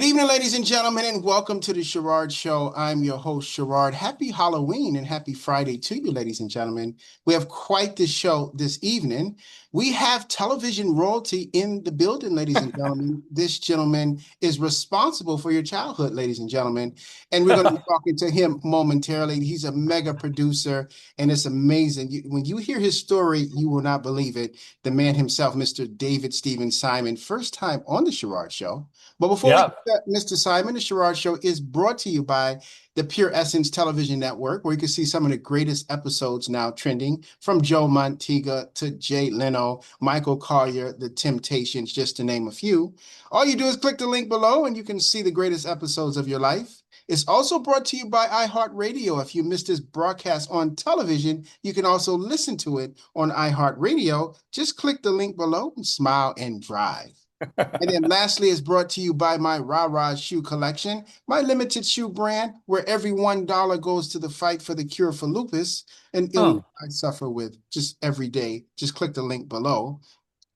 Good evening, ladies and gentlemen, and welcome to the Sherard Show. I'm your host, Sherard. Happy Halloween and happy Friday to you, ladies and gentlemen. We have quite the show this evening. We have television royalty in the building, ladies and gentlemen. This gentleman is responsible for your childhood, ladies and gentlemen, and we're going to be talking to him momentarily. He's a mega producer, and it's amazing. When you hear his story, you will not believe it. The man himself, Mr. David Stephen Simon, first time on the Sherard Show. But before we Yeah. get that, Mr. Simon, the Sherard Show is brought to you by the Pure Essence Television Network, where you can see some of the greatest episodes now trending, from Joe Montega to Jay Leno, Michael Collier, The Temptations, just to name a few. All you do is click the link below and you can see the greatest episodes of your life. It's also brought to you by iHeartRadio. If you missed this broadcast on television, you can also listen to it on iHeartRadio. Just click the link below and smile and drive. And then lastly, it's brought to you by my Rah shoe collection, my limited shoe brand, where every $1 goes to the fight for the cure for lupus, an illness Oh, I suffer with just every day. Just click the link below.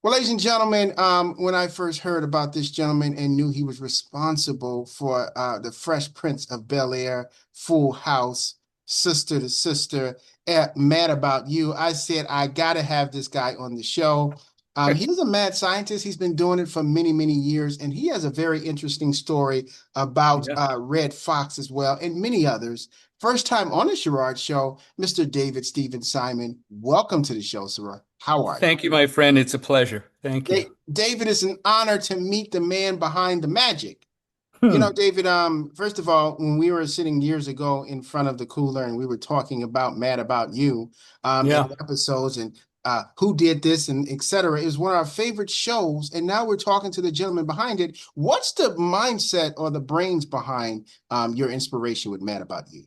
Well, ladies and gentlemen, when I first heard about this gentleman and knew he was responsible for the Fresh Prince of Bel-Air, Full House, Sister to Sister, Mad About You, I said, I gotta have this guy on the show. He's a mad scientist. He's been doing it for many, many years, and he has a very interesting story about yeah. Red Fox as well, and many others. First time on the Sherard Show, Mr. David Stephen Simon. Welcome to the show, sir. How are you? Thank you, my friend. It's a pleasure. Thank you. David, it's an honor to meet the man behind the magic. You know, Hmm. David, first of all, when we were sitting years ago in front of the cooler and we were talking about Mad About You, and Yeah. the episodes and who did this and et cetera, it was one of our favorite shows. And now we're talking to the gentleman behind it. What's the mindset or the brains behind your inspiration with Mad About You?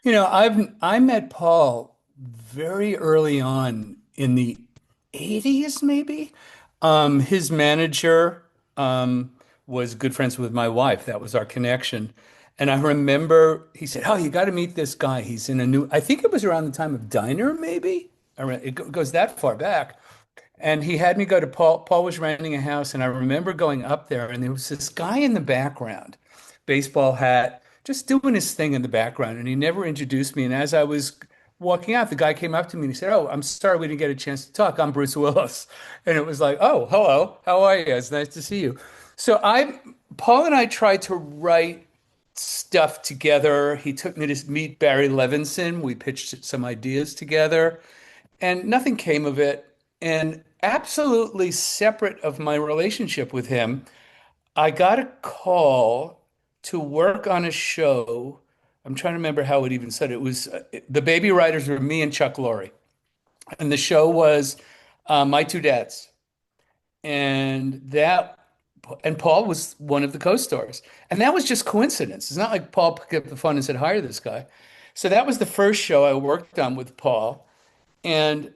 I met Paul very early on in the 80s, maybe. His manager was good friends with my wife. That was our connection. And I remember he said, "Oh, you got to meet this guy. He's in a new," I think it was around the time of Diner, maybe. Goes that far back. And he had me go to Paul. Paul was renting a house, and I remember going up there, and there was this guy in the background, baseball hat, just doing his thing in the background. And he never introduced me. And as I was walking out, the guy came up to me and he said, "Oh, I'm sorry we didn't get a chance to talk. I'm Bruce Willis." And it was like, "Oh, hello. How are you? It's nice to see you." Paul and I tried to write stuff together. He took me to meet Barry Levinson. We pitched some ideas together and nothing came of it. And absolutely separate of my relationship with him, I got a call to work on a show. I'm trying to remember how it even said it was the baby writers were me and Chuck Lorre. And the show was My Two Dads. And that and Paul was one of the co-stars. And that was just coincidence. It's not like Paul picked up the phone and said, hire this guy. So that was the first show I worked on with Paul. And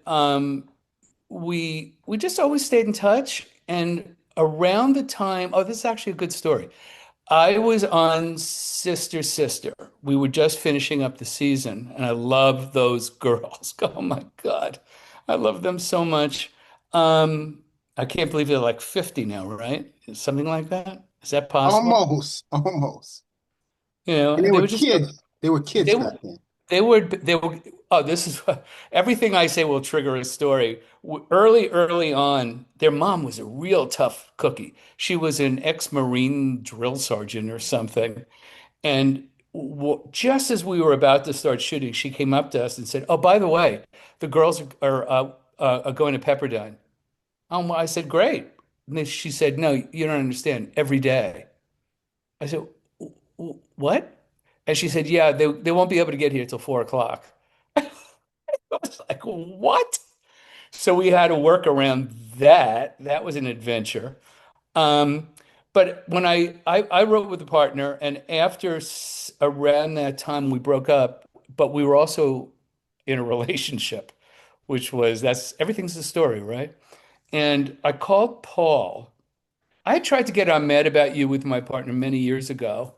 we just always stayed in touch. And around the time, oh, this is actually a good story. I was on Sister Sister. We were just finishing up the season, and I love those girls. Oh my God. I love them so much. I can't believe they're like 50 now, right? Something like that. Is that possible? Almost, almost. And they They were were just kids. They were kids they back then. they were, oh, this is everything I say will trigger a story. Early on, their mom was a real tough cookie. She was an ex-Marine drill sergeant or something. And just as we were about to start shooting, she came up to us and said, "Oh, by the way, the girls are going to Pepperdine." I said, "Great." And then she said, "No, you don't understand. Every day." I said, "What?" And she said, "Yeah, they won't be able to get here till 4 o'clock." I was like, "What?" So we had to work around that. That was an adventure. Um, but when I wrote with a partner, and after around that time we broke up, but we were also in a relationship, which was that's everything's a story, right? And I called Paul. I tried to get on Mad About You with my partner many years ago,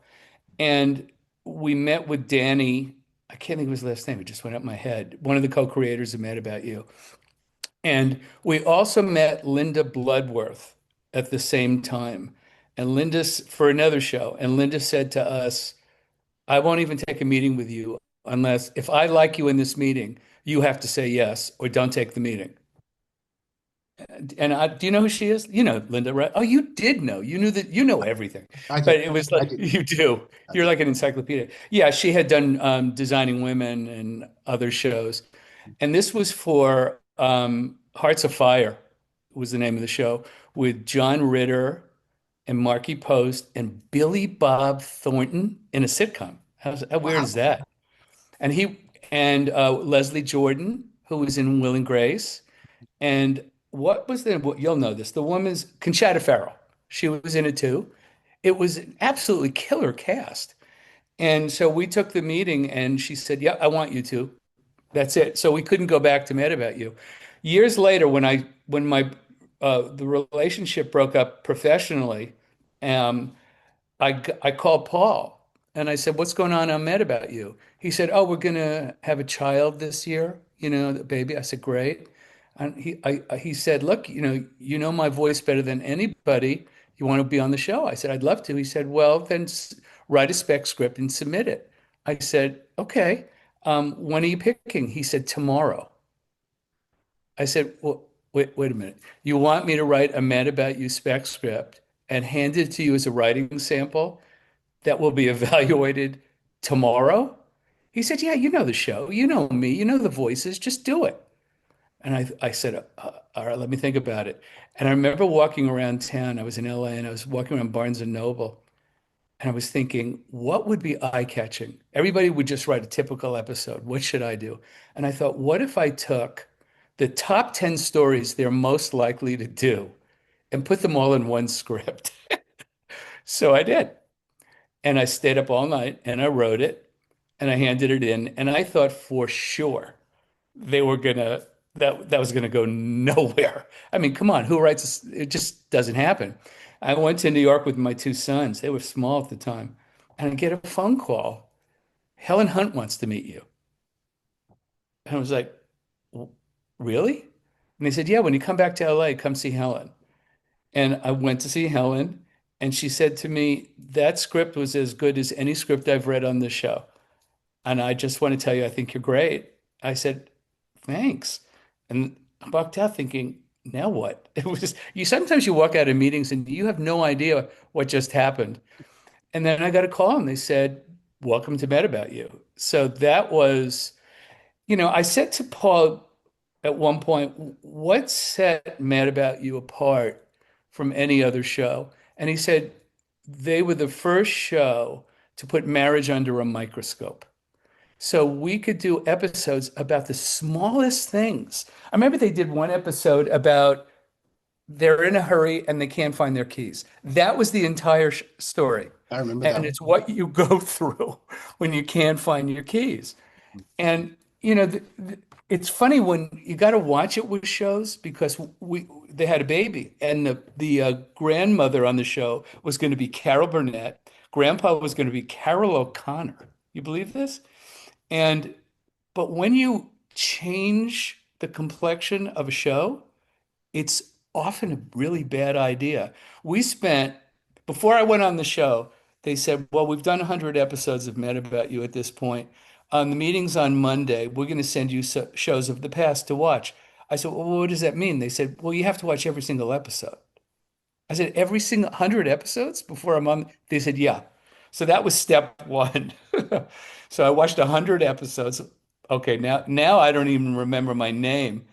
and we met with Danny. I can't think of his last name. It just went up my head. One of the co-creators of Mad About You. And we also met Linda Bloodworth at the same time. and for another show. And Linda said to us, I won't even take a meeting with you unless if I like you in this meeting, you have to say yes or don't take the meeting. And do you know who she is? You know Linda, right? Oh, you did know. You knew that you know everything. I But did. it was I like did. you do. I You're did. like an encyclopedia. Yeah, she had done Designing Women and other shows. And this was for Hearts of Fire was the name of the show with John Ritter and Marky Post and Billy Bob Thornton in a sitcom. How weird is Wow. that? And he and Leslie Jordan, who was in Will and Grace. And what was the, well, you'll know this, the woman's Conchata Ferrell. She was in it too. It was an absolutely killer cast. And so we took the meeting and she said, yeah, I want you to. That's it. So we couldn't go back to Mad About You. Years later, when my the relationship broke up professionally, um, I called Paul and I said, "What's going on? I'm mad about you." He said, "Oh, we're gonna have a child this year. You know, the baby." I said, "Great." And he said, "Look, you know my voice better than anybody. You want to be on the show?" I said, "I'd love to." He said, "Well, then write a spec script and submit it." I said, "Okay. When are you picking?" He said, "Tomorrow." I said, "Well, wait a minute. You want me to write a Mad About You spec script and hand it to you as a writing sample that will be evaluated tomorrow?" He said, "Yeah, you know the show. You know me. You know the voices. Just do it." And I said, "All right, let me think about it." And I remember walking around town. I was in LA and I was walking around Barnes and Noble and I was thinking, what would be eye-catching? Everybody would just write a typical episode. What should I do? And I thought, what if I took the top 10 stories they're most likely to do and put them all in one script? So I did. And I stayed up all night and I wrote it and I handed it in. And I thought for sure they were gonna that was gonna go nowhere. I mean, come on, who writes this? It just doesn't happen. I went to New York with my two sons. They were small at the time. And I get a phone call. Helen Hunt wants to meet you. And I was like, really? And they said, yeah, when you come back to LA, come see Helen. And I went to see Helen, and she said to me, that script was as good as any script I've read on this show. And I just want to tell you, I think you're great. I said, thanks. And I walked out thinking, now what? It was you sometimes you walk out of meetings and you have no idea what just happened. And then I got a call and they said, welcome to Bed About You. So that was, I said to Paul at one point, what set Mad About You apart from any other show? And he said, they were the first show to put marriage under a microscope. So we could do episodes about the smallest things. I remember they did one episode about they're in a hurry and they can't find their keys. That was the entire story. I remember that And one. it's what you go through when you can't find your keys. And it's funny when you got to watch it with shows because they had a baby and the grandmother on the show was going to be Carol Burnett. Grandpa was going to be Carol O'Connor. You believe this? And but when you change the complexion of a show, it's often a really bad idea. We spent, before I went on the show, they said, well, we've done 100 episodes of Mad About You at this point. On the meetings on Monday, we're going to send you shows of the past to watch. I said, well, what does that mean? They said, well, you have to watch every single episode. I said, every single 100 episodes before I'm on? They said, yeah. So that was step one. So I watched 100 episodes. Okay, now I don't even remember my name.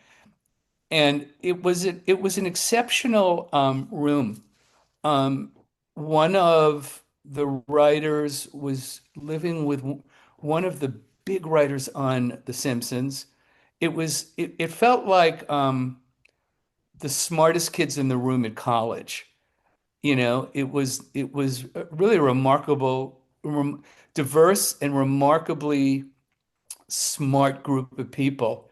And it was an exceptional room. Um, One of the writers was living with one of the big writers on The Simpsons. It felt like the smartest kids in the room at college. It was a really remarkable, diverse and remarkably smart group of people.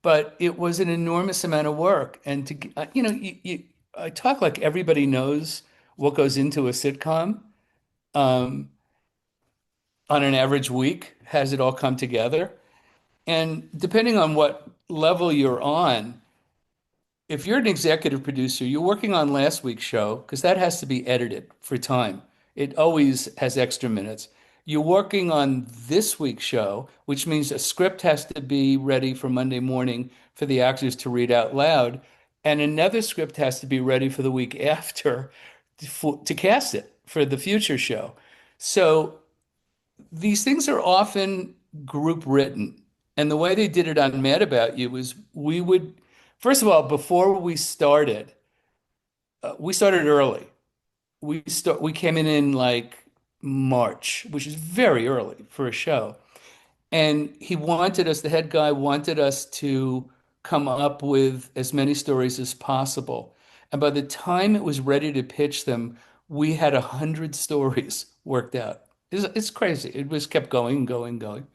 But it was an enormous amount of work. And I talk like everybody knows what goes into a sitcom. Um, on an average week, has it all come together? And depending on what level you're on, if you're an executive producer, you're working on last week's show because that has to be edited for time. It always has extra minutes. You're working on this week's show, which means a script has to be ready for Monday morning for the actors to read out loud, and another script has to be ready for the week after to cast it for the future show. So these things are often group written. And the way they did it on Mad About You was we would, first of all, before we started early. We came in like March, which is very early for a show. And he wanted us, the head guy wanted us to come up with as many stories as possible. And by the time it was ready to pitch them, we had 100 stories worked out. It's crazy. It was kept going, going, going.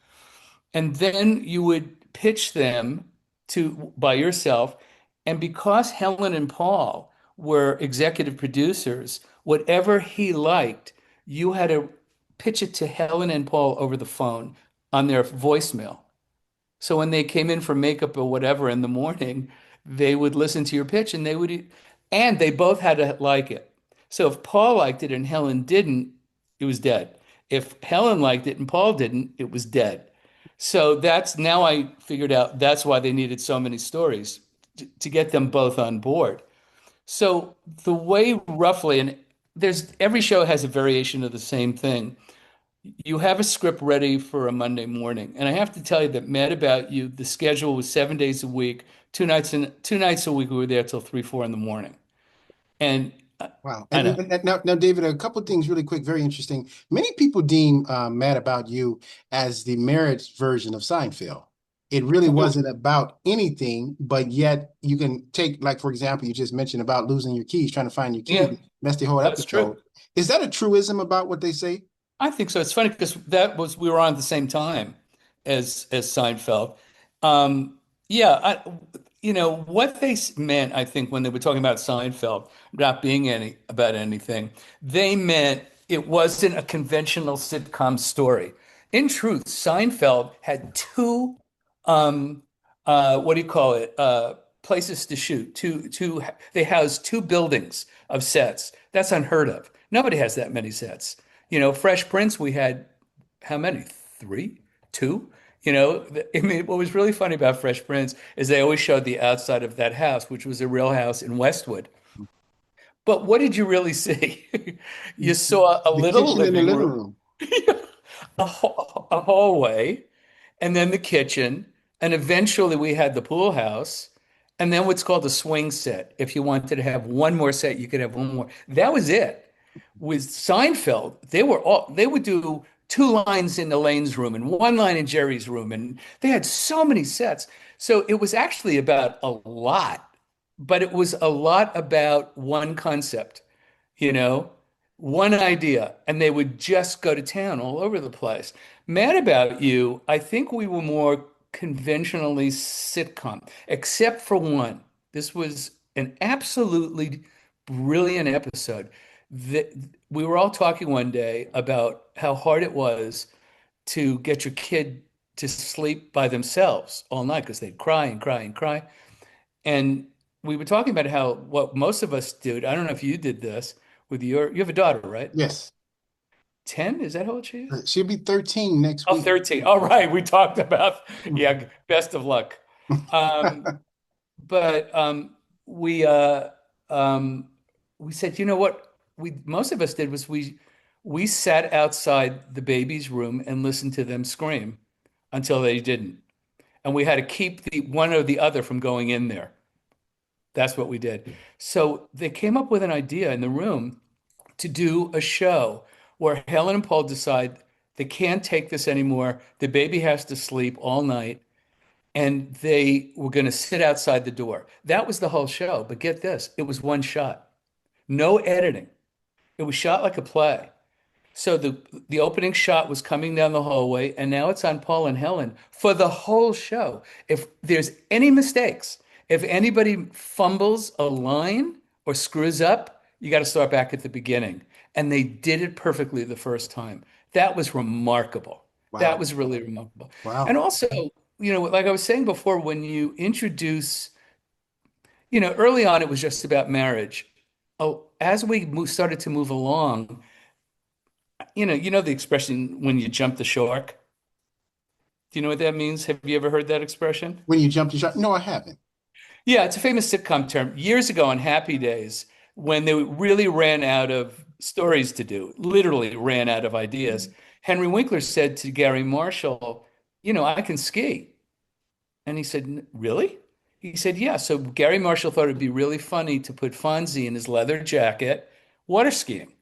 And then you would pitch them to by yourself. And because Helen and Paul were executive producers, whatever he liked, you had to pitch it to Helen and Paul over the phone on their voicemail. So when they came in for makeup or whatever in the morning, they would listen to your pitch and they both had to like it. So if Paul liked it and Helen didn't, it was dead. If Helen liked it and Paul didn't, it was dead. So that's now I figured out that's why they needed so many stories to get them both on board. So the way roughly, and there's every show has a variation of the same thing. You have a script ready for a Monday morning. And I have to tell you that Mad About You, the schedule was 7 days a week, 2 nights a week. We were there till 3, 4 in the morning. And Wow. I know. Now, David, a couple of things really quick, very interesting. Many people deem Mad About You as the marriage version of Seinfeld. It really wasn't about anything, but yet you can take, like, for example, you just mentioned about losing your keys, trying to find your Yeah, keys. That's the whole that's true. episode. Is that a truism about what they say? I think so. It's funny because we were on at the same time as Seinfeld. Yeah, what they meant. I think when they were talking about Seinfeld not being any about anything, they meant it wasn't a conventional sitcom story. In truth, Seinfeld had two, um, what do you call it? Places to shoot. They housed two buildings of sets. That's unheard of. Nobody has that many sets. Fresh Prince, we had how many? Three? Two? I mean, what was really funny about Fresh Prince is they always showed the outside of that house, which was a real house in Westwood. But what did you really see? You saw a The little kitchen and the living living room, room. a hallway, and then the kitchen, and eventually we had the pool house, and then what's called a swing set. If you wanted to have one more set, you could have one more. That was it. With Seinfeld, they would do two lines in Elaine's room and one line in Jerry's room, and they had so many sets. So it was actually about a lot, but it was a lot about one concept, you know, one idea, and they would just go to town all over the place. Mad About You, I think we were more conventionally sitcom, except for one. This was an absolutely brilliant episode. That we were all talking one day about how hard it was to get your kid to sleep by themselves all night because they'd cry and cry and cry. And we were talking about how what most of us do, I don't know if you did this with you have a daughter, right? Yes. 10? Is that how old she is? She'll be 13 next Oh, week. 13. All right. We talked about, yeah, best of luck. Um, but we uh, um, we said, you know what we most of us did was we sat outside the baby's room and listened to them scream until they didn't. And we had to keep the one or the other from going in there. That's what we did. So they came up with an idea in the room to do a show where Helen and Paul decide they can't take this anymore. The baby has to sleep all night, and they were going to sit outside the door. That was the whole show. But get this, it was one shot, no editing. It was shot like a play. So the opening shot was coming down the hallway, and now it's on Paul and Helen for the whole show. If there's any mistakes, if anybody fumbles a line or screws up, you got to start back at the beginning. And they did it perfectly the first time. That was remarkable. That Wow. was really remarkable. And Wow. also, like I was saying before, when you introduce Early on it was just about marriage. Oh, as we started to move along, you know the expression when you jump the shark. Do you know what that means? Have you ever heard that expression? When you jump to shark? No, I haven't. Yeah, it's a famous sitcom term. Years ago on Happy Days, when they really ran out of stories to do, literally ran out of ideas, Henry Winkler said to Gary Marshall, I can ski. And he said, Really? He said, Yeah. So Gary Marshall thought it'd be really funny to put Fonzie in his leather jacket water skiing.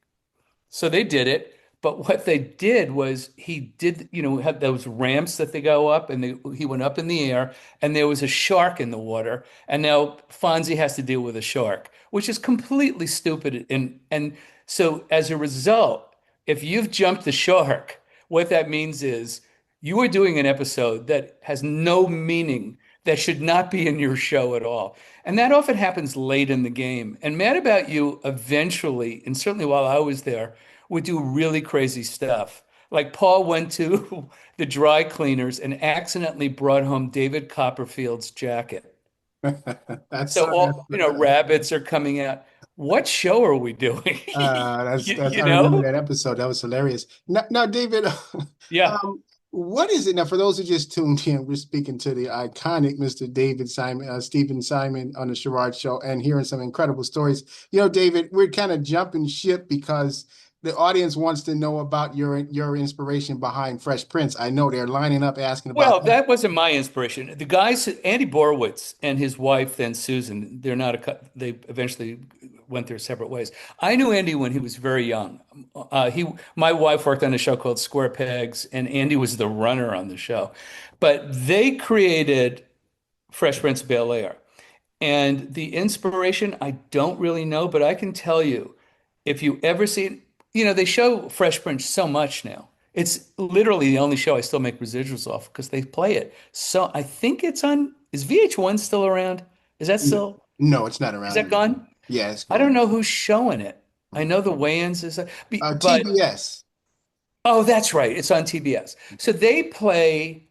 So they did it. But what they did was he did, had those ramps that they go up and he went up in the air and there was a shark in the water. And now Fonzie has to deal with a shark, which is completely stupid. And so as a result, if you've jumped the shark, what that means is you are doing an episode that has no meaning, that should not be in your show at all. And that often happens late in the game. And Mad About You eventually, and certainly while I was there, would do really crazy stuff. Like Paul went to the dry cleaners and accidentally brought home David Copperfield's jacket. That's So all, rabbits are coming out. What show are we doing? that's You I remember know? that episode. That was hilarious. Now, David, Yeah. what is it now for those who just tuned in? We're speaking to the iconic Mr. David Simon, Stephen Simon on the Sherard Show, and hearing some incredible stories. David, we're kind of jumping ship because the audience wants to know about your inspiration behind Fresh Prince. I know they're lining up asking about Well, that wasn't my inspiration. The guys, Andy Borowitz and his wife, then Susan, they're not they eventually went their separate ways. I knew Andy when he was very young. My wife worked on a show called Square Pegs, and Andy was the runner on the show. But they created Fresh Prince of Bel-Air. And the inspiration, I don't really know, but I can tell you, if you ever see, they show Fresh Prince so much now. It's literally the only show I still make residuals off because they play it. So I think is VH1 still around? Is that it. still, No, it's not is around that anymore. gone? Yeah, it's I don't gone. know who's showing it. I know the weigh-ins is, but, TBS. oh, that's right. It's on TBS. So they play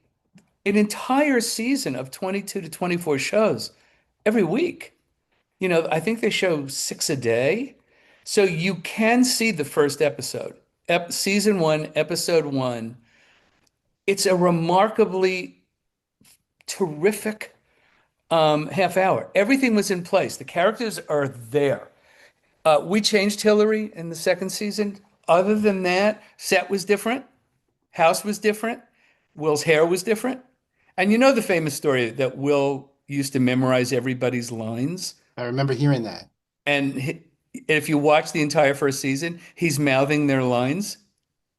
an entire season of 22 to 24 shows every week. I think they show six a day. So you can see the first episode, season one, episode one. It's a remarkably terrific half hour. Everything was in place. The characters are there. We changed Hillary in the second season. Other than that, set was different, house was different, Will's hair was different. And you know the famous story that Will used to memorize everybody's lines. I remember hearing that. And if you watch the entire first season, he's mouthing their lines.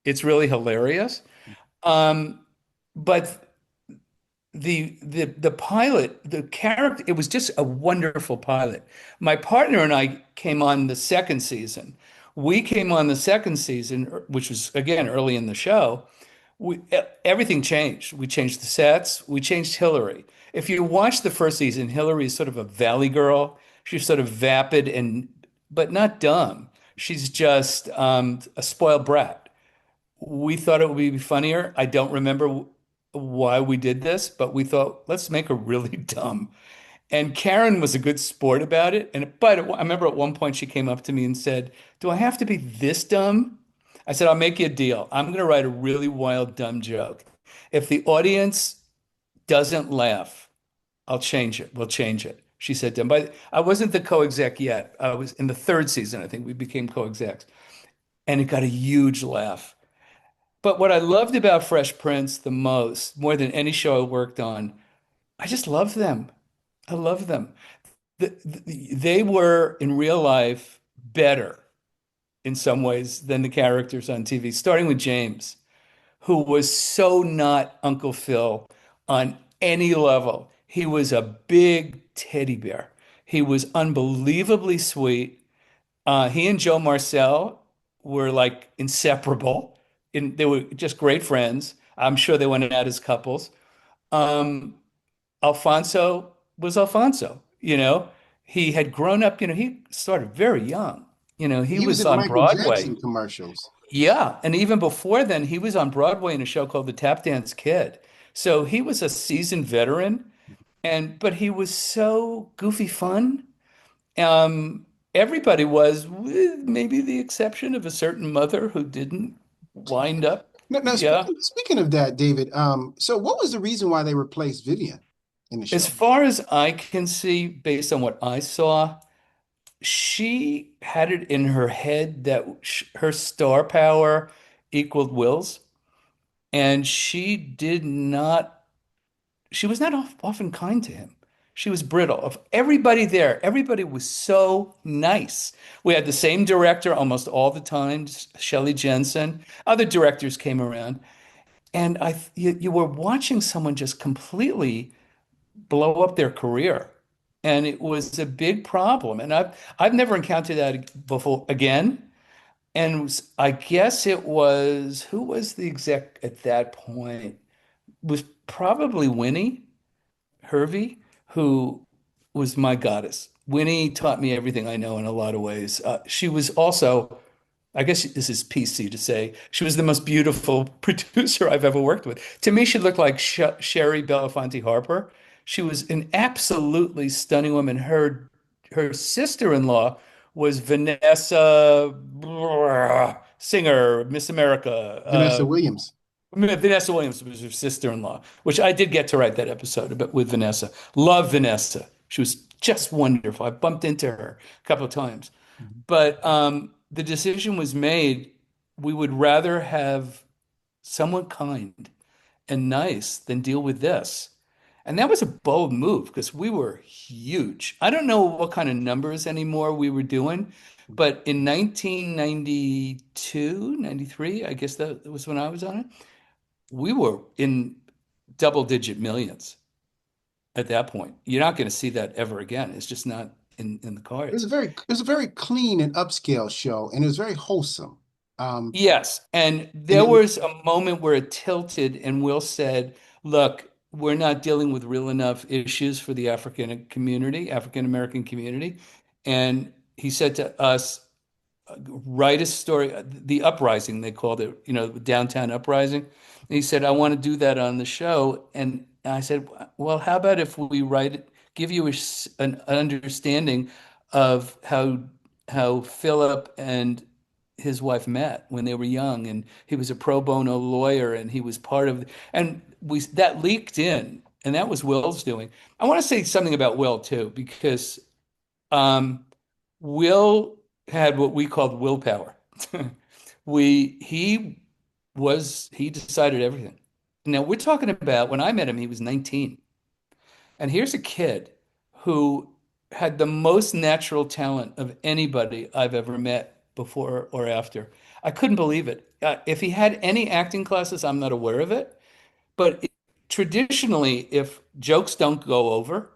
It's really hilarious. Um, but the pilot, the character, it was just a wonderful pilot. My partner and I came on the second season. We came on the second season, which was again early in the show. Everything changed. We changed the sets. We changed Hillary. If you watch the first season, Hillary is sort of a valley girl. She's sort of vapid but not dumb. She's just a spoiled brat. We thought it would be funnier. I don't remember why we did this, but we thought let's make her really dumb. And Karen was a good sport about it. But I remember at one point she came up to me and said, "Do I have to be this dumb?" I said, "I'll make you a deal. I'm going to write a really wild, dumb joke. If the audience doesn't laugh, I'll change it. We'll change it." She said to him, but I wasn't the co-exec yet. I was in the third season, I think we became co-execs. And it got a huge laugh. But what I loved about Fresh Prince the most, more than any show I worked on, I just love them. I love them. They were in real life better in some ways than the characters on TV, starting with James, who was so not Uncle Phil on any level. He was a big teddy bear. He was unbelievably sweet. He and Joe Marcel were like inseparable. They were just great friends. I'm sure they went out as couples. Um, Alfonso was Alfonso, He had grown up, he started very young. He He was was in on Michael Broadway. Jackson commercials. Yeah, and even before then, he was on Broadway in a show called The Tap Dance Kid. So he was a seasoned veteran. And but he was so goofy fun. Everybody was, with maybe the exception of a certain mother who didn't wind up. Now, Yeah. speaking of that, David, so what was the reason why they replaced Vivian in the As show? far as I can see, based on what I saw, she had it in her head that her star power equaled Will's, and she was not often kind to him. She was brittle. Of everybody there, everybody was so nice. We had the same director almost all the time, Shelley Jensen. Other directors came around, and you were watching someone just completely blow up their career. And it was a big problem. And I've never encountered that before again. And I guess it was, who was the exec at that point? It was probably Winnie Hervey, who was my goddess. Winnie taught me everything I know in a lot of ways. She was also, I guess this is PC to say, she was the most beautiful producer I've ever worked with. To me, she looked like Sherry Belafonte Harper. She was an absolutely stunning woman. Her sister-in-law was Vanessa Singer, Miss America. Vanessa Williams. Vanessa Williams was her sister-in-law, which I did get to write that episode about with Vanessa. Love Vanessa. She was just wonderful. I bumped into her a couple of times. Mhm. But the decision was made, we would rather have someone kind and nice than deal with this. And that was a bold move because we were huge. I don't know what kind of numbers anymore we were doing, but in 1992, 93, I guess that was when I was on it, we were in double digit millions at that point. You're not going to see that ever again. It's just not in the cards. It was a very clean and upscale show, and it was very wholesome. Um, Yes. And and there it, was a moment where it tilted, and Will said, look, we're not dealing with real enough issues for the African community, African American community. And he said to us, write a story, the uprising, they called it, downtown uprising. And he said, I want to do that on the show. And I said, well, how about if we write it, give you an understanding of how Philip and his wife met when they were young, and he was a pro bono lawyer, and he was part of, and we that leaked in, and that was Will's doing. I want to say something about Will too, because um, Will had what we called willpower. We he decided everything. Now we're talking about when I met him, he was 19. And here's a kid who had the most natural talent of anybody I've ever met before or after. I couldn't believe it. If he had any acting classes, I'm not aware of it. But traditionally, if jokes don't go over,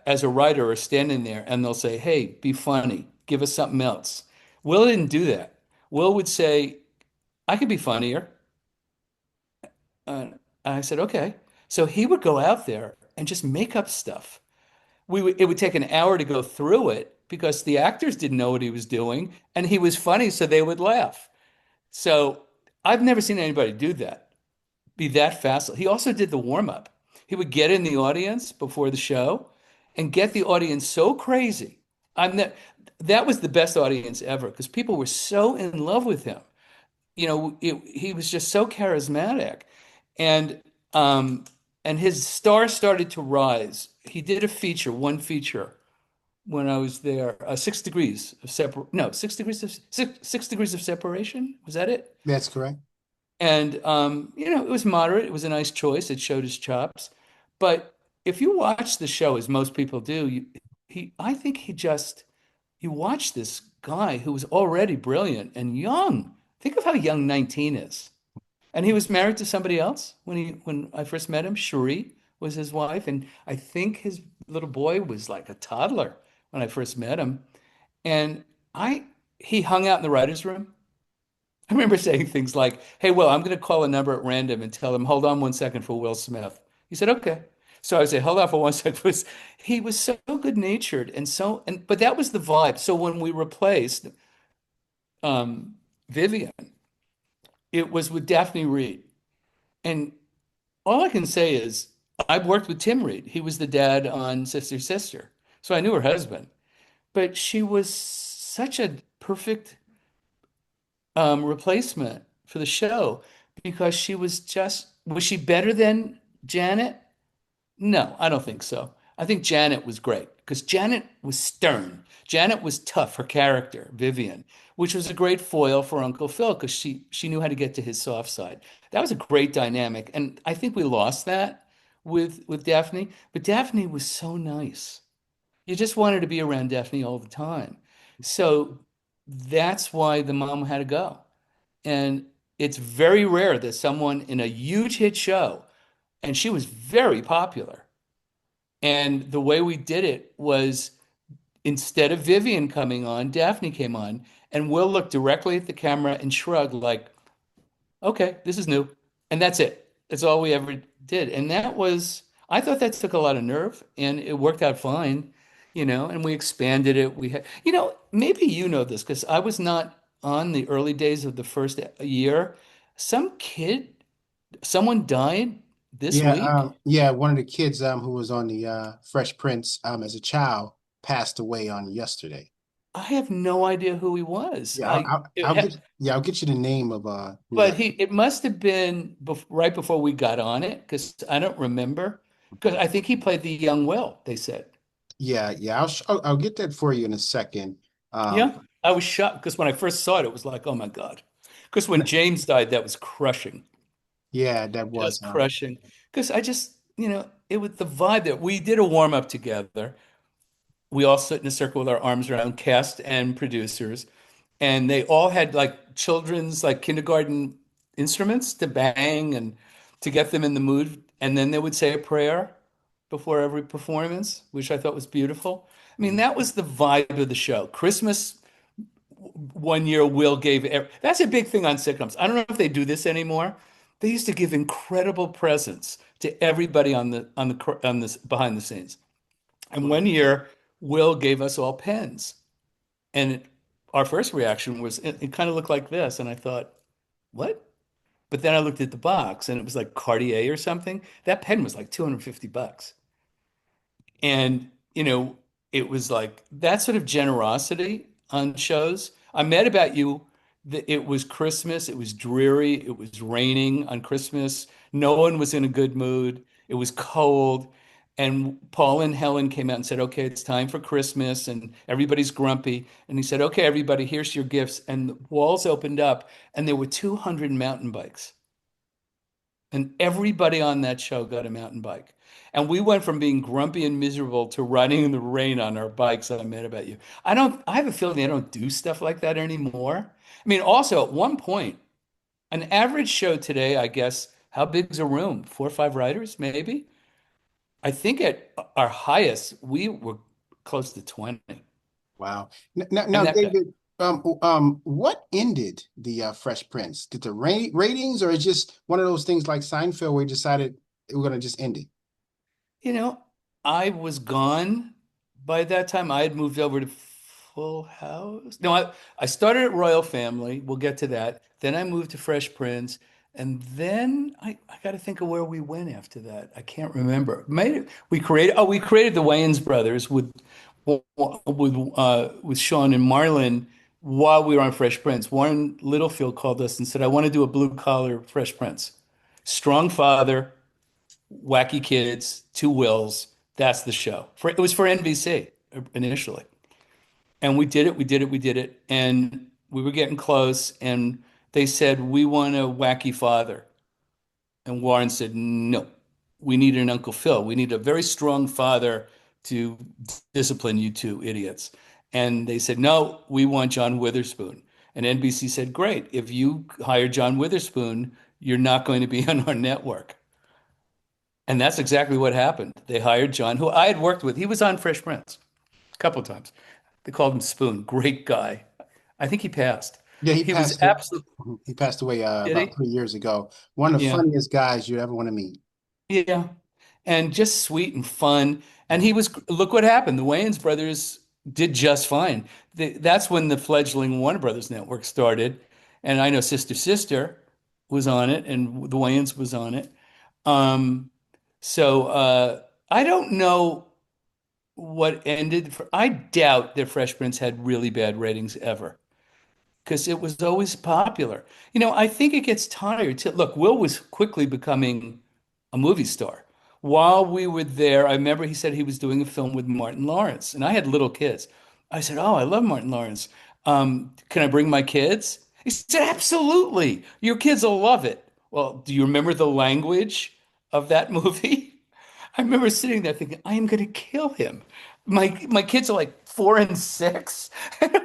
as a writer, are standing there and they'll say, "Hey, be funny. Give us something else." Will didn't do that. Will would say, "I could be funnier." I said, "Okay." So he would go out there and just make up stuff. It would take an hour to go through it because the actors didn't know what he was doing, and he was funny, so they would laugh. So I've never seen anybody do that, be that facile. He also did the warm up. He would get in the audience before the show and get the audience so crazy. I'm not, that was the best audience ever because people were so in love with him. He was just so charismatic, and um, and his star started to rise. He did one feature when I was there. 6 degrees of separ no 6 degrees of 6 degrees of separation. Was that it? that's correct. And it was moderate. It was a nice choice. It showed his chops. But if you watch the show, as most people do, I think you watch this guy who was already brilliant and young. Think of how young 19 is. And he was married to somebody else when I first met him. Cherie was his wife, and I think his little boy was like a toddler when I first met him. And I he hung out in the writer's room. I remember saying things like, "Hey, Will, I'm going to call a number at random and tell him, hold on 1 second for Will Smith." He said, "Okay." So I would say, "Hold on for 1 second." He was so good-natured but that was the vibe. So when we replaced Vivian, it was with Daphne Reed. And all I can say is I worked with Tim Reed. He was the dad on Sister Sister. So I knew her husband. But she was such a perfect replacement for the show because she was just, was she better than Janet? No, I don't think so. I think Janet was great because Janet was stern. Janet was tough, her character, Vivian, which was a great foil for Uncle Phil because she knew how to get to his soft side. That was a great dynamic. And I think we lost that with Daphne, but Daphne was so nice. You just wanted to be around Daphne all the time. So that's why the mom had to go. And it's very rare that someone in a huge hit show, and she was very popular. And the way we did it was instead of Vivian coming on, Daphne came on, and Will looked directly at the camera and shrugged, like, okay, this is new. And that's it. That's all we ever did. And that was, I thought that took a lot of nerve and it worked out fine, and we expanded it. We had, maybe you know this because I was not on the early days of the first year. Some kid, someone died this Yeah, week. yeah, one of the kids who was on the Fresh Prince as a child passed away on yesterday. I have no idea who he was. Yeah, I'll get you the name of who But that. it must have been right before we got on it because I don't remember. Because I think he played the young Will, they said. Yeah, yeah, I'll get that for you in a second. Um, Yeah, I was shocked because when I first saw it, it was like, oh my God. Because when James died, that was crushing, yeah, that was just crushing. Because I just, it was the vibe that we did a warm up together. We all sit in a circle with our arms around cast and producers, and they all had like children's, like kindergarten instruments to bang and to get them in the mood. And then they would say a prayer before every performance, which I thought was beautiful. I mean, that was the vibe of the show. Christmas one year Will gave that's a big thing on sitcoms. I don't know if they do this anymore. They used to give incredible presents to everybody on this behind the scenes. And one year Will gave us all pens. And our first reaction was it kind of looked like this and I thought, "What?" But then I looked at the box and it was like Cartier or something. That pen was like $250. And, it was like that sort of generosity on shows. I mad about you that it was Christmas, it was dreary, it was raining on Christmas. No one was in a good mood. It was cold. And Paul and Helen came out and said, okay, it's time for Christmas. And everybody's grumpy. And he said, okay, everybody, here's your gifts. And the walls opened up, and there were 200 mountain bikes. And everybody on that show got a mountain bike. And we went from being grumpy and miserable to riding in the rain on our bikes. I mad about you. I have a feeling they don't do stuff like that anymore. I mean, also at one point, an average show today, I guess, how big's a room? 4 or 5 writers, maybe? I think at our highest, we were close to 20. wow. Now, And that guy, David, what ended the Fresh Prince? Did the ratings, or is just one of those things like Seinfeld where he decided we're gonna just end it? you know, I was gone by that time. I had moved over to Full House. No, I started at Royal Family. We'll get to that. Then I moved to Fresh Prince. And then I got to think of where we went after that. I can't remember. Maybe we created the Wayans brothers with Sean and Marlon while we were on Fresh Prince. Warren Littlefield called us and said, I want to do a blue collar Fresh Prince. Strong father, wacky kids, two wills. That's the show. It was for NBC initially. And we did it, we did it, we did it. And we were getting close. And they said, we want a wacky father. And Warren said, no, we need an Uncle Phil. We need a very strong father to discipline you two idiots. And they said, no, we want John Witherspoon. And NBC said, great. If you hire John Witherspoon, you're not going to be on our network. And that's exactly what happened. They hired John, who I had worked with. He was on Fresh Prince a couple of times. They called him Spoon. Great guy. I think he passed. Yeah, He was absolute. he passed away Did about he? 3 years ago. One of the Yeah. funniest guys you'd ever want to meet. Yeah. And just sweet and fun. And he was, look what happened. The Wayans brothers did just fine. That's when the fledgling Warner Brothers network started. And I know Sister Sister was on it and the Wayans was on it. Um, So I don't know what ended. I doubt that Fresh Prince had really bad ratings ever because it was always popular. I think it gets tired too. Look, Will was quickly becoming a movie star. While we were there, I remember he said he was doing a film with Martin Lawrence, and I had little kids. I said, "Oh, I love Martin Lawrence. Can I bring my kids?" He said, "Absolutely. Your kids will love it." Well, do you remember the language of that movie? I remember sitting there thinking, I am going to kill him. My kids are like 4 and 6. And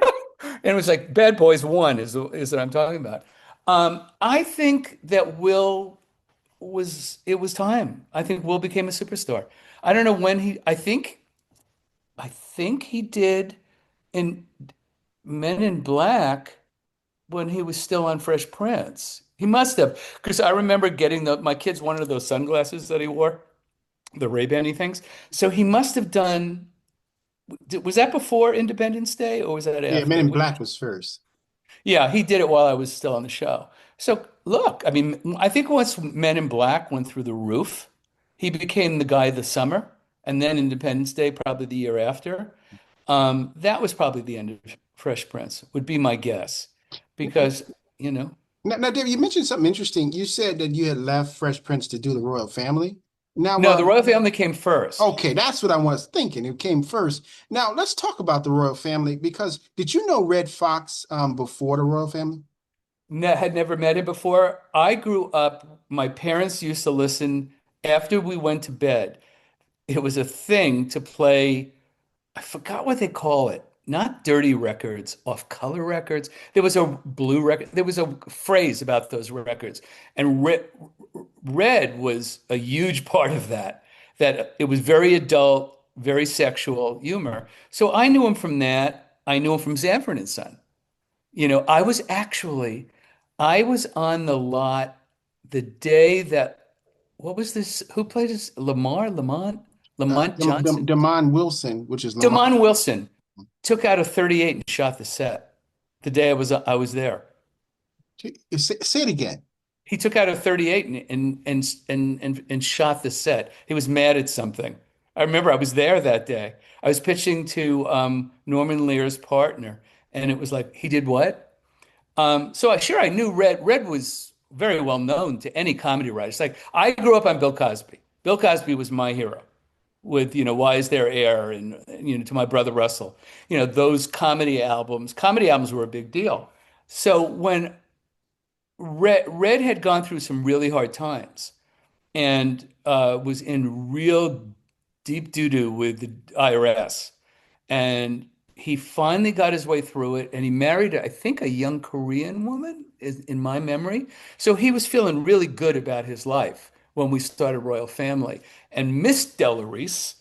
it was like Bad Boys 1 is what I'm talking about. I think that it was time. I think Will became a superstar. I don't know when I think he did in Men in Black when he was still on Fresh Prince. He must have, because I remember getting my kids wanted those sunglasses that he wore, the Ray-Ban things. So he must have done, was that before Independence Day or was that Yeah, Men after? in Black was first. Yeah, he did it while I was still on the show. So look, I mean, I think once Men in Black went through the roof, he became the guy of the summer, and then Independence Day, probably the year after. That was probably the end of Fresh Prince, would be my guess, because you know, Now, David, you mentioned something interesting. You said that you had left Fresh Prince to do the Royal Family. Now, no, the Royal Family came first. okay, that's what I was thinking. It came first. Now, let's talk about the Royal Family because did you know Red Fox before the Royal Family? Had never met him before. I grew up, my parents used to listen after we went to bed. It was a thing to play. I forgot what they call it. Not dirty records, off color records. There was a blue record. There was a phrase about those records. And Red was a huge part of that, that it was very adult, very sexual humor. So I knew him from that. I knew him from Sanford and Son. I was on the lot the day that, what was this? Who played this? Lamont Johnson? Damon Wilson, which is Lamar. Damon Wilson took out a 38 and shot the set the day I was there. Say it again. He took out a 38 and shot the set. He was mad at something. I remember I was there that day. I was pitching to Norman Lear's partner, and it was like, he did what? So I knew Red. Red was very well known to any comedy writer. It's like I grew up on Bill Cosby. Bill Cosby was my hero with, Why Is There Air and, to my brother Russell. Those comedy albums were a big deal. So when Red had gone through some really hard times and was in real deep doo-doo with the IRS. And he finally got his way through it and he married, I think, a young Korean woman, in my memory. So he was feeling really good about his life when we started Royal Family. And Miss Delarice,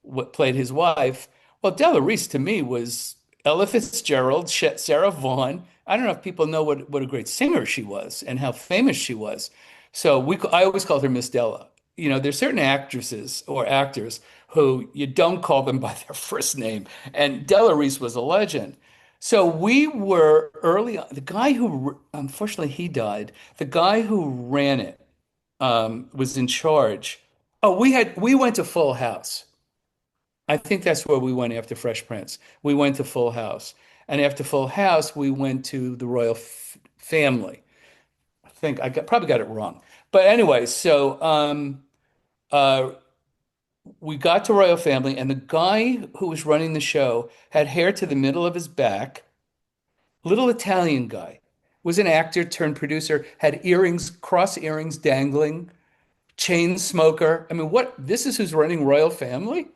what played his wife, well, Delarice to me was Ella Fitzgerald, Sarah Vaughan. I don't know if people know what a great singer she was and how famous she was. So I always called her Miss Della. There's certain actresses or actors who you don't call them by their first name. And Della Reese was a legend. So we were early on. The guy who, unfortunately, he died. The guy who ran it was in charge. Oh, we went to Full House. I think that's where we went after Fresh Prince. We went to Full House. And after Full House, we went to the Royal Family. I think probably got it wrong. But anyway, so uh, we got to Royal Family, and the guy who was running the show had hair to the middle of his back, little Italian guy, was an actor turned producer, had earrings, cross earrings dangling, chain smoker. I mean, this is who's running Royal Family?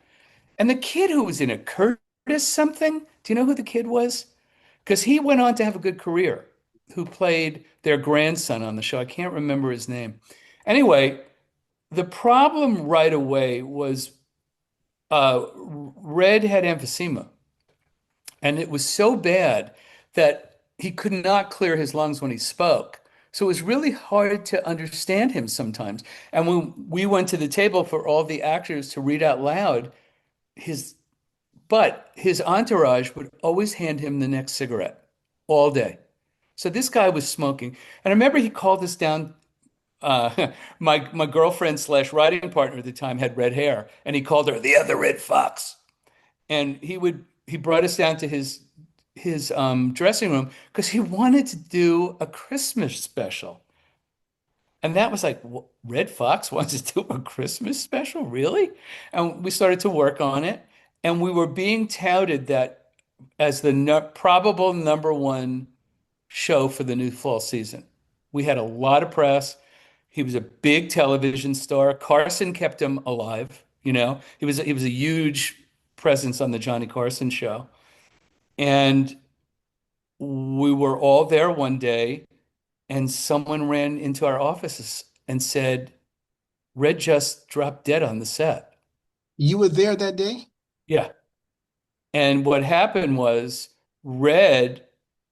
And the kid who was in it, Curtis something, do you know who the kid was? Because he went on to have a good career, who played their grandson on the show. I can't remember his name. Anyway, the problem right away was Red had emphysema, and it was so bad that he could not clear his lungs when he spoke. So it was really hard to understand him sometimes. And when we went to the table for all the actors to read out loud, his his entourage would always hand him the next cigarette all day. So this guy was smoking. And I remember he called us down my girlfriend slash writing partner at the time had red hair, and he called her the other red fox. And he brought us down to his dressing room because he wanted to do a Christmas special. And that was like, Red Fox wants to do a Christmas special, really? And we started to work on it, and we were being touted that as the no probable number one show for the new fall season. We had a lot of press. He was a big television star. Carson kept him alive, you know. He was a huge presence on the Johnny Carson show. And we were all there one day, and someone ran into our offices and said, Red just dropped dead on the set. You were there that day? Yeah. And what happened was Red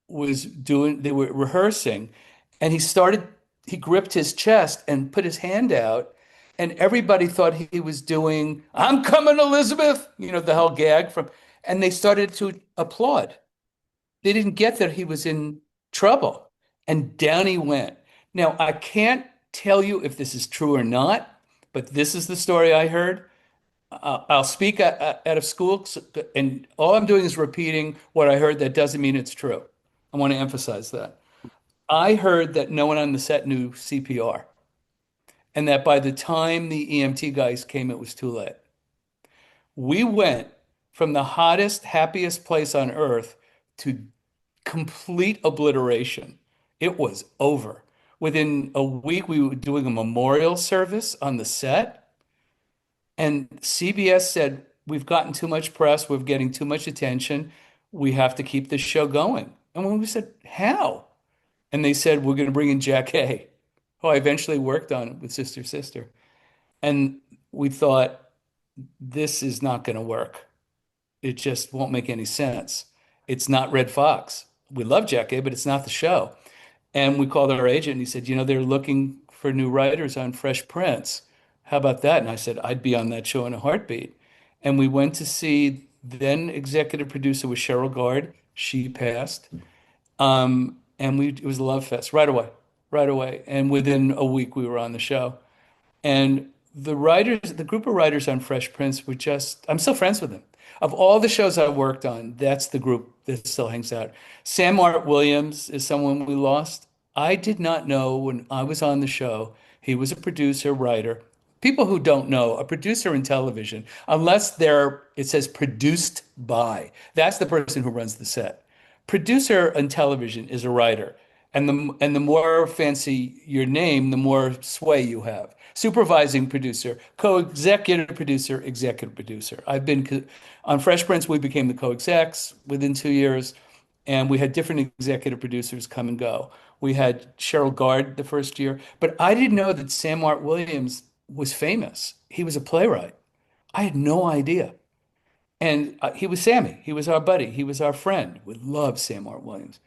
they were rehearsing, and he gripped his chest and put his hand out, and everybody thought he was doing, I'm coming, Elizabeth, the whole gag and they started to applaud. They didn't get that he was in trouble, and down he went. Now, I can't tell you if this is true or not, but this is the story I heard. I'll speak out of school, and all I'm doing is repeating what I heard. That doesn't mean it's true. I want to emphasize that. I heard that no one on the set knew CPR, and that by the time the EMT guys came, it was too late. We went from the hottest, happiest place on earth to complete obliteration. It was over. Within a week, we were doing a memorial service on the set. And CBS said, we've gotten too much press. We're getting too much attention. We have to keep this show going. And when we said, how? And they said, we're going to bring in Jack A, who I eventually worked on with Sister Sister. And we thought, this is not going to work. It just won't make any sense. It's not Red Fox. We love Jack A, but it's not the show. And we called our agent and he said, they're looking for new writers on Fresh Prince. How about that? And I said, I'd be on that show in a heartbeat. And we went to see then executive producer was Cheryl Gard. She passed. And it was a love fest right away, right away. And within a week we were on the show. And the group of writers on Fresh Prince I'm still friends with them. Of all the shows I worked on, that's the group that still hangs out. Sam Art Williams is someone we lost. I did not know when I was on the show, he was a producer, writer. People who don't know, a producer in television, unless it says produced by, that's the person who runs the set. Producer in television is a writer. And the more fancy your name, the more sway you have. Supervising producer, co-executive producer, executive producer. On Fresh Prince, we became the co-execs within 2 years, and we had different executive producers come and go. We had Cheryl Gard the first year, but I didn't know that Sam Art Williams was famous. He was a playwright. I had no idea. And he was Sammy. He was our buddy. He was our friend. We loved Sam Art Williams.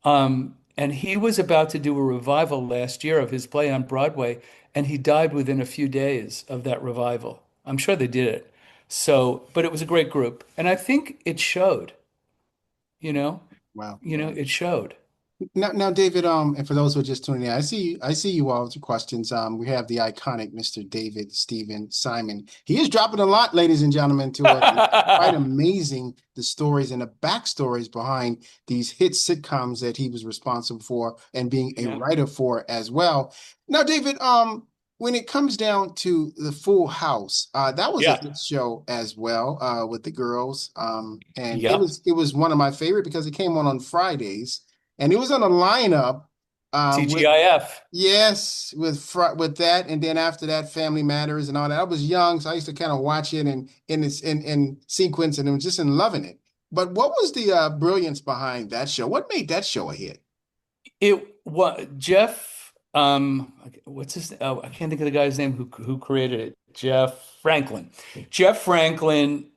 And he was about to do a revival last year of his play on Broadway, and he died within a few days of that revival. I'm sure they did it. But it was a great group. And I think it showed, you know, Wow. it showed. Now, David, and for those who are just tuning in, I see you all with your questions. We have the iconic Mr. David Stephen Simon. He is dropping a lot, ladies and gentlemen, to us. Quite amazing, the stories and the backstories behind these hit sitcoms that he was responsible for and being a writer for as well. Now, David, when it comes down to the Full House, that was a hit show as well, with the girls. And it was one of my favorite because it came on Fridays. And it was on a lineup TGIF. With that, and then after that, Family Matters and all that. I was young, so I used to kind of watch it and in sequence, and I was just loving it. But what was the brilliance behind that show? What made that show a hit? It was Jeff. What's his? Oh, I can't think of the guy's name who created it. Jeff Franklin. Jeff Franklin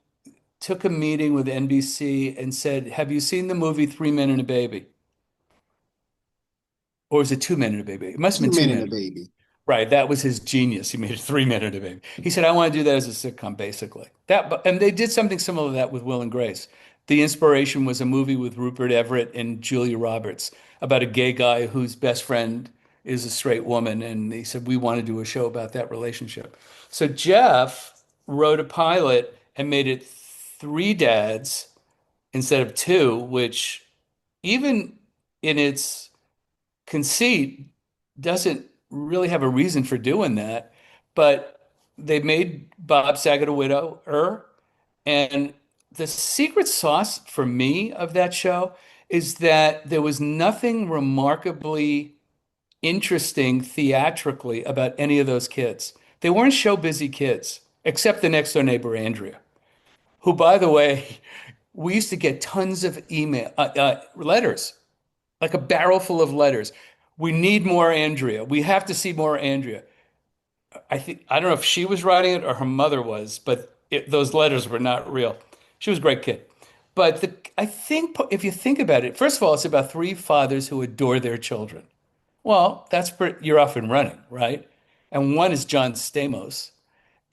took a meeting with NBC and said, "Have you seen the movie 3 Men and a Baby?" Or was it 2 Men and a Baby? It must have been 2 Men Men and a Baby. Right, that was his genius. He made it 3 Men and a Baby. He said, "I want to do that as a sitcom, basically." And they did something similar to that with Will and Grace. The inspiration was a movie with Rupert Everett and Julia Roberts about a gay guy whose best friend is a straight woman, and they said we want to do a show about that relationship. So Jeff wrote a pilot and made it three dads instead of two, which even in its conceit doesn't really have a reason for doing that. But they made Bob Saget a widower, and the secret sauce for me of that show is that there was nothing remarkably interesting theatrically about any of those kids. They weren't show busy kids, except the next door neighbor, Andrea, who, by the way, we used to get tons of letters, like a barrel full of letters. We need more Andrea. We have to see more Andrea. I don't know if she was writing it or her mother was, but those letters were not real. She was a great kid. But I think if you think about it, first of all, it's about three fathers who adore their children. Well, you're off and running, right? And one is John Stamos,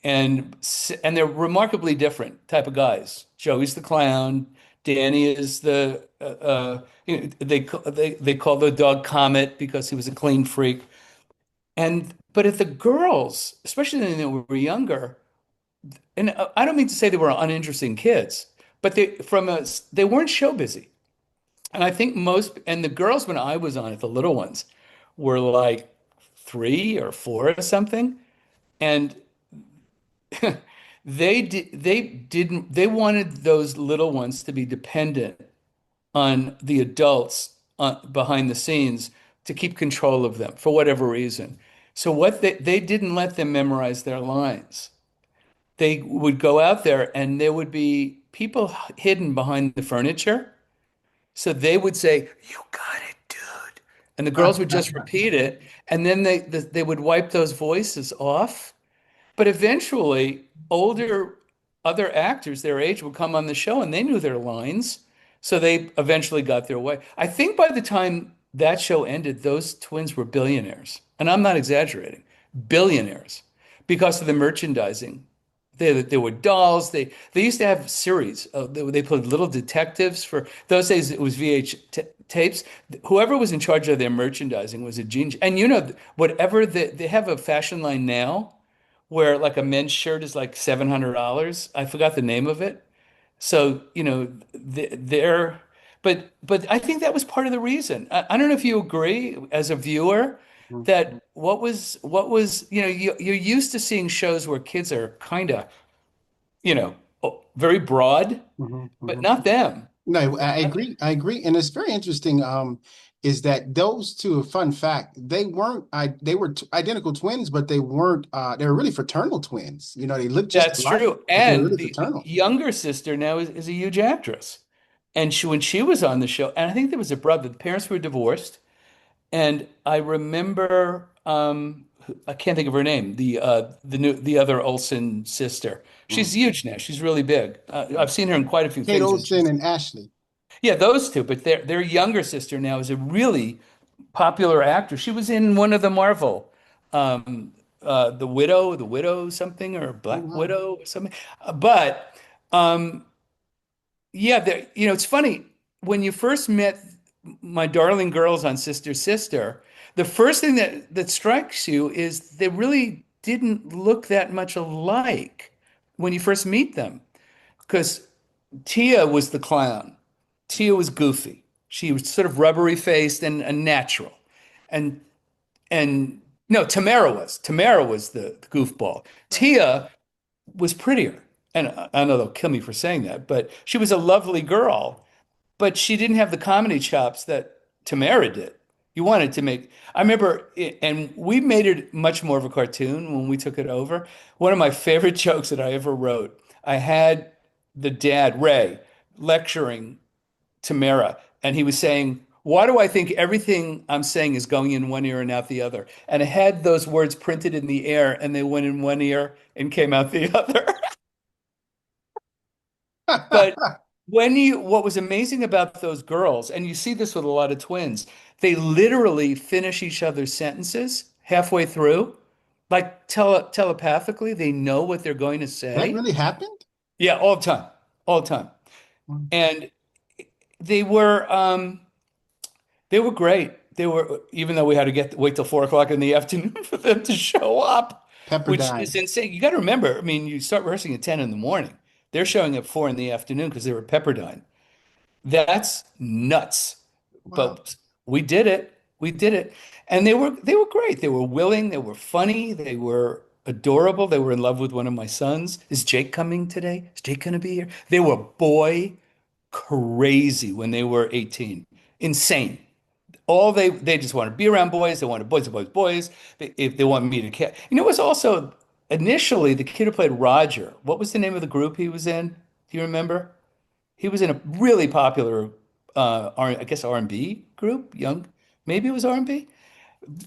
and they're remarkably different type of guys. Joey's the clown. Danny is they call the dog Comet because he was a clean freak. And but if the girls, especially when they were younger, and I don't mean to say they were uninteresting kids, but they weren't show busy. And I think the girls when I was on it, the little ones, were like 3 or 4 or something. And they wanted those little ones to be dependent on the adults behind the scenes to keep control of them for whatever reason. So they didn't let them memorize their lines. They would go out there and there would be people hidden behind the furniture. So they would say, "You got it, dude." And the girls would just repeat it. And then they would wipe those voices off. But eventually, other actors their age would come on the show and they knew their lines. So they eventually got their way. I think by the time that show ended, those twins were billionaires. And I'm not exaggerating, billionaires because of the merchandising. There were dolls. They used to have series. They played little detectives for those days. It was VH tapes. Whoever was in charge of their merchandising was a genius. And whatever they have a fashion line now where like a men's shirt is like $700. I forgot the name of it. So, they're, but I think that was part of the reason. I don't know if you agree as a viewer that you're used to seeing shows where kids are kind of, very broad, Mhm, but mhm. not them. No, I agree. I agree, and it's very interesting. Is that those two? A fun fact: they were identical twins, but they weren't. They were really fraternal twins. They looked just That's alike, true. but they were And really the fraternal. younger sister now is a huge actress. And when she was on the show, and I think there was a brother, the parents were divorced. And I remember, I can't think of her name, the other Olsen sister. She's Mm. huge now. She's really big. I've seen her in quite a few Kate things, and Olsen and Ashley. yeah, those two. But their younger sister now is a really popular actress. She was in one of the Marvel, the Widow something or Oh Black wow. Widow or something. But yeah, it's funny when you first met my darling girls on Sister Sister, the first thing that strikes you is they really didn't look that much alike when you first meet them. Because Tia was the clown. Tia was goofy. She was sort of rubbery faced and a natural. And and no, Tamara was the goofball. Right. Tia was prettier. And I know they'll kill me for saying that, but she was a lovely girl, but she didn't have the comedy chops that Tamara did. You wanted to make, I remember, and we made it much more of a cartoon when we took it over. One of my favorite jokes that I ever wrote, I had the dad, Ray, lecturing Tamara, and he was saying, "Why do I think everything I'm saying is going in one ear and out the other?" And I had those words printed in the air, and they went in one ear and came out the other. But what was amazing about those girls, and you see this with a lot of twins, they literally finish each other's sentences halfway through, like telepathically, they know what they're going to That say. really happened? Yeah, all the time. Mm. And they were, they were great. they were, even though we had to wait till 4 o'clock in the afternoon for them to show up, which is Pepperdine. insane. You got to remember, I mean, you start rehearsing at 10 in the morning. They're showing at 4 in the afternoon because they were Pepperdine. That's nuts. Wow. But we did it. We did it. And they were great. They were willing, they were funny, they were adorable. They were in love with one of my sons. Is Jake coming today? Is Jake going to be here? They were boy crazy when they were 18. Insane. All they just wanted to be around boys. They wanted boys, boys, boys. If they wanted me to cat. You know, it was also initially the kid who played Roger. What was the name of the group he was in? Do you remember? He was in a really popular, I guess R&B group, young, maybe it was R&B.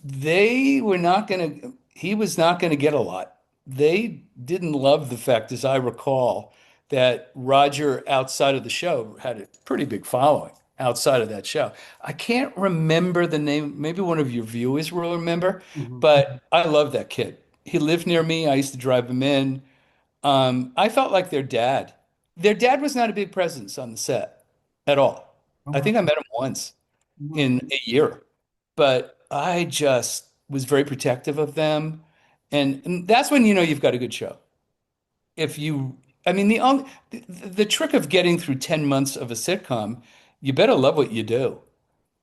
They were not going to, he was not going to get a lot. They didn't love the fact, as I recall, that Roger outside of the show had a pretty big following outside of that show. I can't remember the name. Maybe one of your viewers will remember, Mhm. but I love that kid. He lived near me. I used to drive him in. I felt like their dad. Their dad was not a big presence on the set at all. Oh, I wow. think I met him once Wow. in a year, but I just was very protective of them. And that's when you know you've got a good show. If you, I mean, the trick of getting through 10 months of a sitcom, you better love what you do.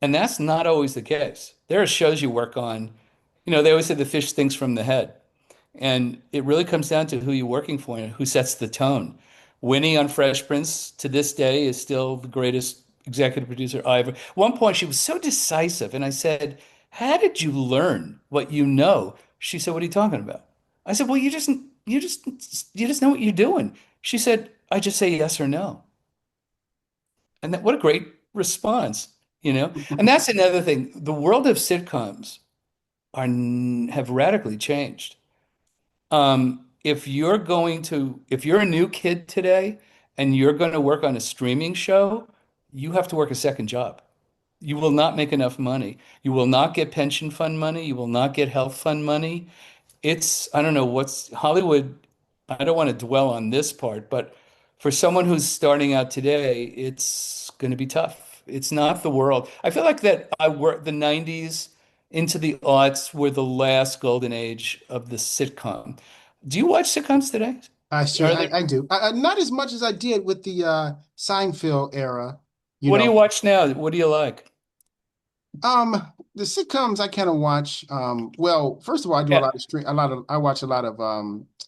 And that's not always the case. There are shows you work on, they always say the fish stinks from the head. And it really comes down to who you're working for and who sets the tone. Winnie on Fresh Prince to this day is still the greatest executive producer I ever. At one point, she was so decisive, and I said, "How did you learn what you know?" She said, "What are you talking about?" I said, "Well, you just know what you're doing." She said, "I just say yes or no." And that what a great response, you know. And that's another thing. The world of sitcoms have radically changed. If you're a new kid today and you're going to work on a streaming show, you have to work a second job. You will not make enough money. You will not get pension fund money. You will not get health fund money. I don't know what's Hollywood. I don't want to dwell on this part, but for someone who's starting out today, it's going to be tough. It's not the world. I feel like that I worked the 90s into the aughts were the last golden age of the sitcom. Do you watch sitcoms today? Are there, I do. Not as much as I did with the Seinfeld era, you what do know. you watch now? What do you like? The sitcoms I kind of watch. Well, first of all, I do a Yeah. lot of I watch a lot of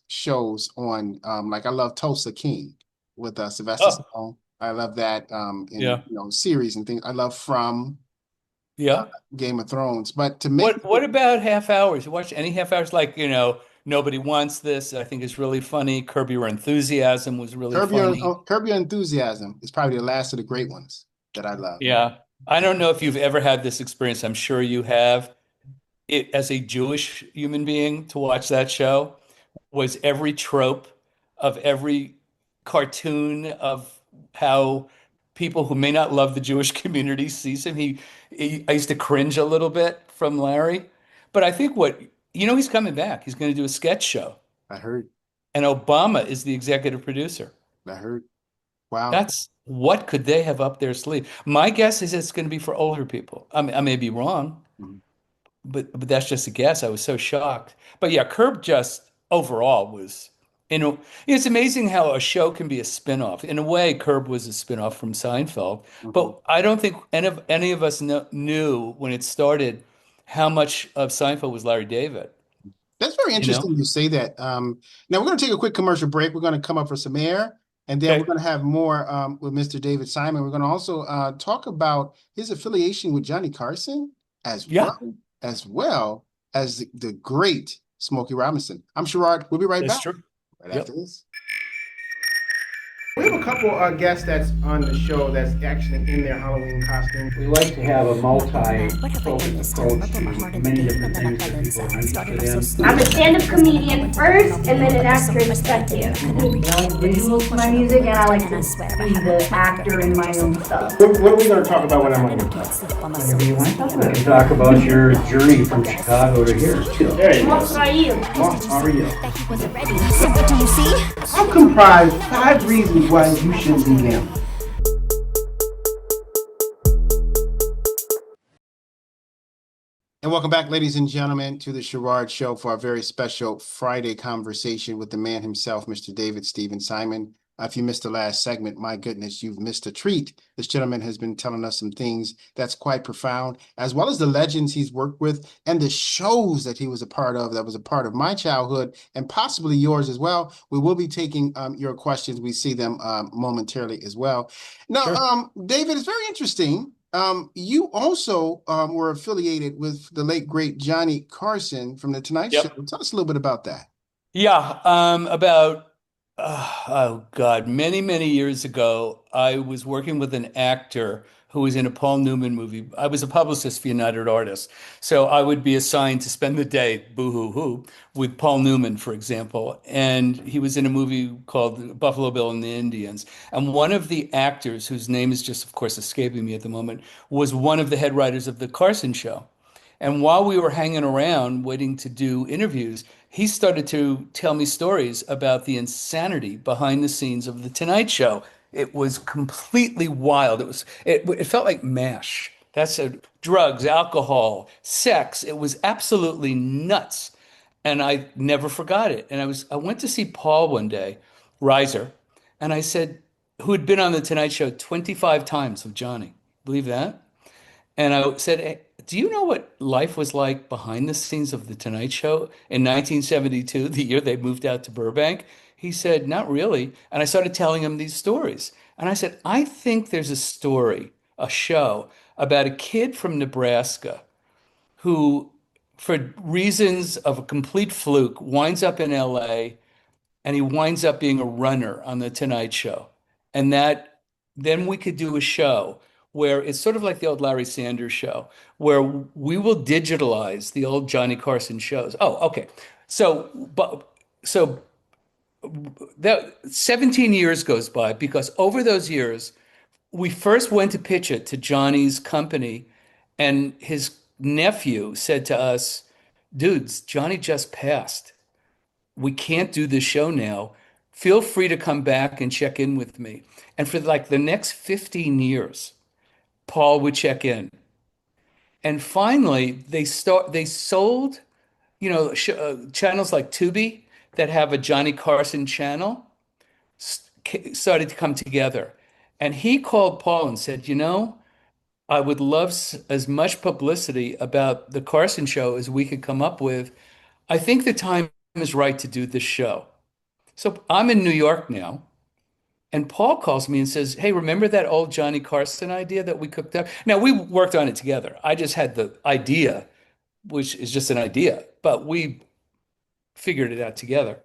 shows on like I love Tulsa King with Sylvester Oh, Stallone. I love that in yeah. series and things. I love From uh, Yeah. Game of Thrones. But to make What about half hours? You watch any half hours like, Nobody Wants This, I think is really funny. Curb Your Enthusiasm was really funny. Curb Your Enthusiasm is probably the last of the great ones that I love. Yeah. I don't know if you've ever had this experience. I'm sure you have. It as a Jewish human being to watch that show was every trope of every cartoon of how people who may not love the Jewish community sees him. I used to cringe a little bit from Larry, but I think he's coming back. He's going to do a sketch show, I heard. and Obama is the executive producer. I heard. Wow. That's what could they have up their sleeve? My guess is it's going to be for older people. I may be wrong, Mhm. but that's just a guess. I was so shocked. But yeah, Curb just overall was, it's amazing how a show can be a spinoff. In a way, Curb was a spinoff from Seinfeld, Mhm. but I don't think any of us knew when it started how much of Seinfeld was Larry David, That's very you know? interesting you say that. Now we're going to take a quick commercial break. We're going to come up for some air, and then we're Okay. going to have more with Mr. David Simon. We're going to also talk about his affiliation with Johnny Carson, as Yeah, well as the great Smokey Robinson. I'm Sherard. We'll be right that's back true. right after Yep. this. We have a couple guests that's on the show that's actually in their Halloween costume. We like to have a multi-focused approach to many different things that people are interested in. I'm a stand-up comedian first, and then an actor and second. I like visuals to my music, and I like to be the actor in my own stuff. What are we going to talk about when I'm on here? Whatever you want to talk about. We can talk about your journey from Chicago to here, too. There you What go. about you? How are you? So what do you see? I'll comprise 5 reasons why you shouldn't be them. And welcome back, ladies and gentlemen, to the Sherard Show for our very special Friday conversation with the man himself, Mr. David Stephen Simon. If you missed the last segment, my goodness, you've missed a treat. This gentleman has been telling us some things that's quite profound, as well as the legends he's worked with and the shows that he was a part of, that was a part of my childhood and possibly yours as well. We will be taking your questions. We see them momentarily as well. Now, Sure. David, it's very interesting. You also were affiliated with the late great Johnny Carson from The Tonight Show. Yep. Tell us a little bit about that. Yeah, about oh God, many, many years ago, I was working with an actor who was in a Paul Newman movie. I was a publicist for United Artists, so I would be assigned to spend the day, boo hoo hoo, with Paul Newman, for example. And he was in a movie called Buffalo Bill and the Indians. And one of the actors, whose name is just, of course, escaping me at the moment, was one of the head writers of The Carson Show. And while we were hanging around waiting to do interviews, he started to tell me stories about the insanity behind the scenes of The Tonight Show. It was completely wild. It felt like MASH. That's drugs, alcohol, sex. It was absolutely nuts. And I never forgot it. And I went to see Paul one day, Reiser, and I said, who had been on The Tonight Show 25 times with Johnny. Believe that? And I said, "Hey, do you know what life was like behind the scenes of The Tonight Show in 1972, the year they moved out to Burbank?" He said, "Not really." And I started telling him these stories. And I said, "I think there's a story, a show about a kid from Nebraska who, for reasons of a complete fluke, winds up in LA and he winds up being a runner on the Tonight Show. And that then we could do a show where it's sort of like the old Larry Sanders Show, where we will digitalize the old Johnny Carson shows." Oh, okay. So that 17 years goes by because over those years, we first went to pitch it to Johnny's company, and his nephew said to us, "Dudes, Johnny just passed. We can't do this show now. Feel free to come back and check in with me." And for like the next 15 years, Paul would check in. And finally, they sold, channels like Tubi that have a Johnny Carson channel started to come together. And he called Paul and said, I would love as much publicity about the Carson show as we could come up with. I think the time is right to do this show. So I'm in New York now. And Paul calls me and says, "Hey, remember that old Johnny Carson idea that we cooked up?" Now, we worked on it together. I just had the idea, which is just an idea, but we figured it out together.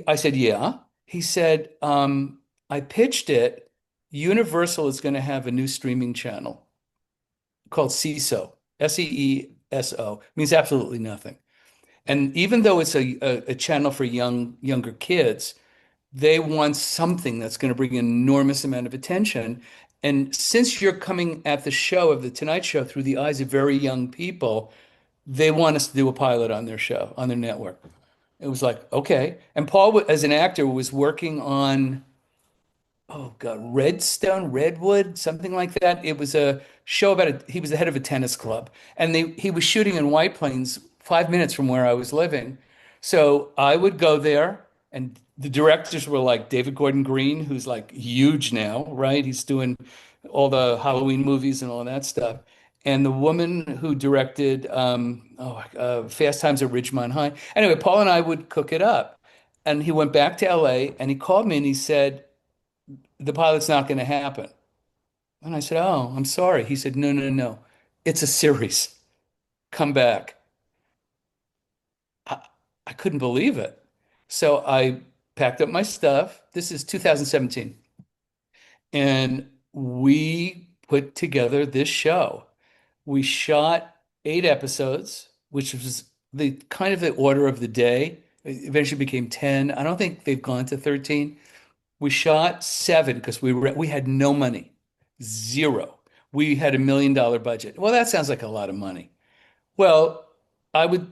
I said, "Yeah." He said, "I pitched it. Universal is going to have a new streaming channel called SESO, SEESO. Means absolutely nothing. And even though it's a channel for younger kids, they want something that's going to bring an enormous amount of attention. And since you're coming at the show of The Tonight Show through the eyes of very young people, they want us to do a pilot on their show, on their network." It was like, okay. And Paul, as an actor, was working on, oh God, Redwood, something like that. It was a show about he was the head of a tennis club, and he was shooting in White Plains, 5 minutes from where I was living. So I would go there, and the directors were like David Gordon Green, who's like huge now, right? He's doing all the Halloween movies and all that stuff. And the woman who directed Fast Times at Ridgemont High. Anyway, Paul and I would cook it up. And he went back to LA and he called me and he said, "The pilot's not going to happen." And I said, "Oh, I'm sorry." He said, "No, no, no. It's a series. Come back." I, I couldn't believe it. So I packed up my stuff. This is 2017. And we put together this show. We shot 8 episodes, which was the kind of the order of the day. It eventually became 10. I don't think they've gone to 13. We shot 7 because we had no money, zero. We had $1 million budget. Well, that sounds like a lot of money. Well, I would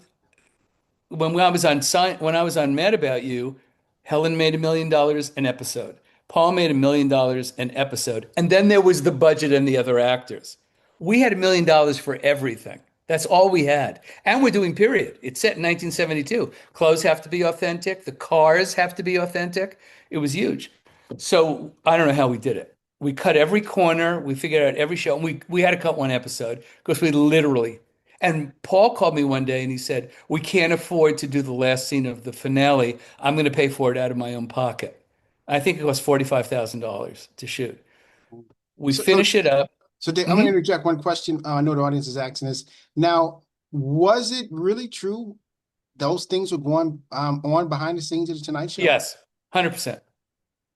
when I was on Mad About You, Helen made $1 million an episode. Paul made $1 million an episode, and then there was the budget and the other actors. We had $1 million for everything. That's all we had. And we're doing period. It's set in 1972. Clothes have to be authentic. The cars have to be authentic. It was huge. So I don't know how we did it. We cut every corner. We figured out every show. And we had to cut one episode because we literally. And Paul called me one day and he said, "We can't afford to do the last scene of the finale. I'm going to pay for it out of my own pocket." I think it cost $45,000 to shoot. We So, so, finish it up. so Dave, I'm going to Mhm. interject one question. I know the audience is asking this. Now, was it really true those things were going on behind the scenes of the Tonight Show? Yes, 100%.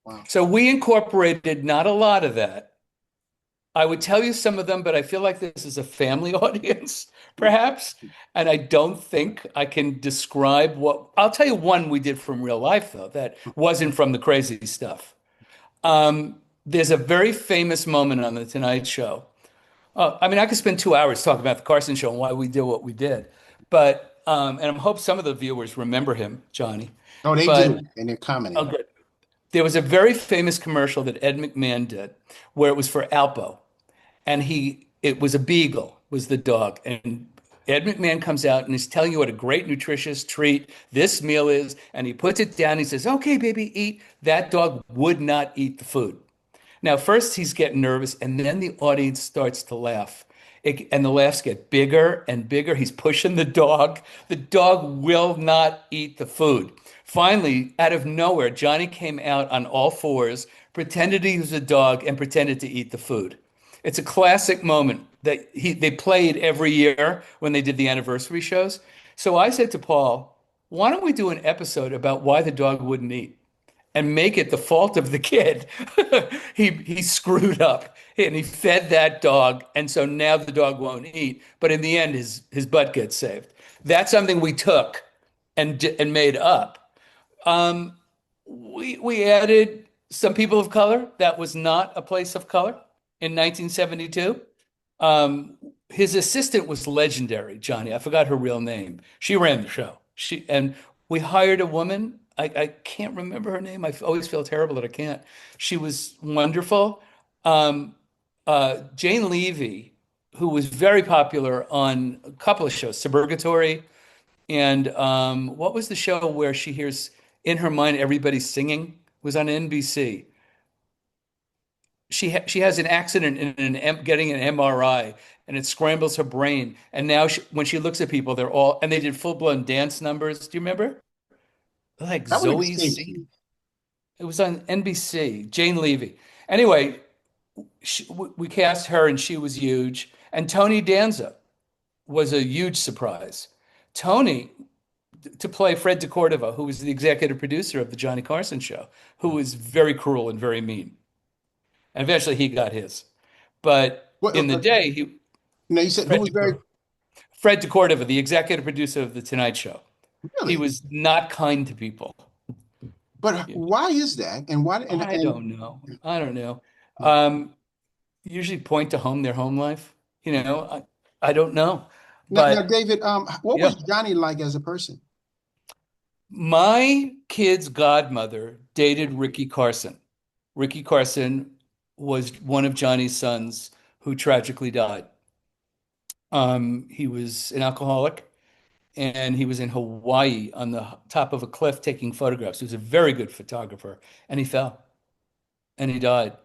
Wow. So we incorporated not a lot of that. I would tell you some of them, but I feel like this is a family audience, perhaps. And I don't think I can describe what I'll tell you one we did from real life, though, that wasn't from the crazy stuff. There's a very famous moment on The Tonight Show. I mean, I could spend 2 hours talking about the Carson Show and why we did what we did. But, and I hope some of the viewers remember him, Johnny. Oh, they But, do, and they're oh, commenting. good. There was a very famous commercial that Ed McMahon did where it was for Alpo. And it was a beagle, was the dog. And Ed McMahon comes out and he's telling you what a great nutritious treat this meal is. And he puts it down. He says, "Okay, baby, eat." That dog would not eat the food. Now, first he's getting nervous, and then the audience starts to laugh. And the laughs get bigger and bigger. He's pushing the dog. The dog will not eat the food. Finally, out of nowhere, Johnny came out on all fours, pretended he was a dog, and pretended to eat the food. It's a classic moment that they played every year when they did the anniversary shows. So I said to Paul, "Why don't we do an episode about why the dog wouldn't eat?" And make it the fault of the kid. He screwed up and he fed that dog, and so now the dog won't eat. But in the end, his butt gets saved. That's something we took and made up. We added some people of color. That was not a place of color in 1972. His assistant was legendary, Johnny. I forgot her real name. She ran the show. And we hired a woman. I can't remember her name. I always feel terrible that I can't. She was wonderful. Jane Levy, who was very popular on a couple of shows, Suburgatory, and what was the show where she hears in her mind everybody singing? It was on NBC. She has an accident in getting an MRI, and it scrambles her brain. And now when she looks at people, they're all and they did full-blown dance numbers. Do you remember? Like That would have Zoe escaped C. me. It was on NBC. Jane Levy. Anyway, we cast her, and she was huge. And Tony Danza was a huge surprise. Tony to play Fred DeCordova, who was the executive producer of the Johnny Carson show, who was very cruel and very mean. And eventually he got his. But What, in the day, you said who Fred was very Fred DeCordova, the executive producer of The Tonight Show, he really? was not kind to people. But why is that? And why? I don't know. I don't know. Um, Usually point to their home life. I don't know. Now, But David, what yeah, was Johnny like as a person? my kid's godmother dated Ricky Carson. Ricky Carson was one of Johnny's sons who tragically died. He was an alcoholic and he was in Hawaii on the top of a cliff taking photographs. He was a very good photographer and he fell and he died.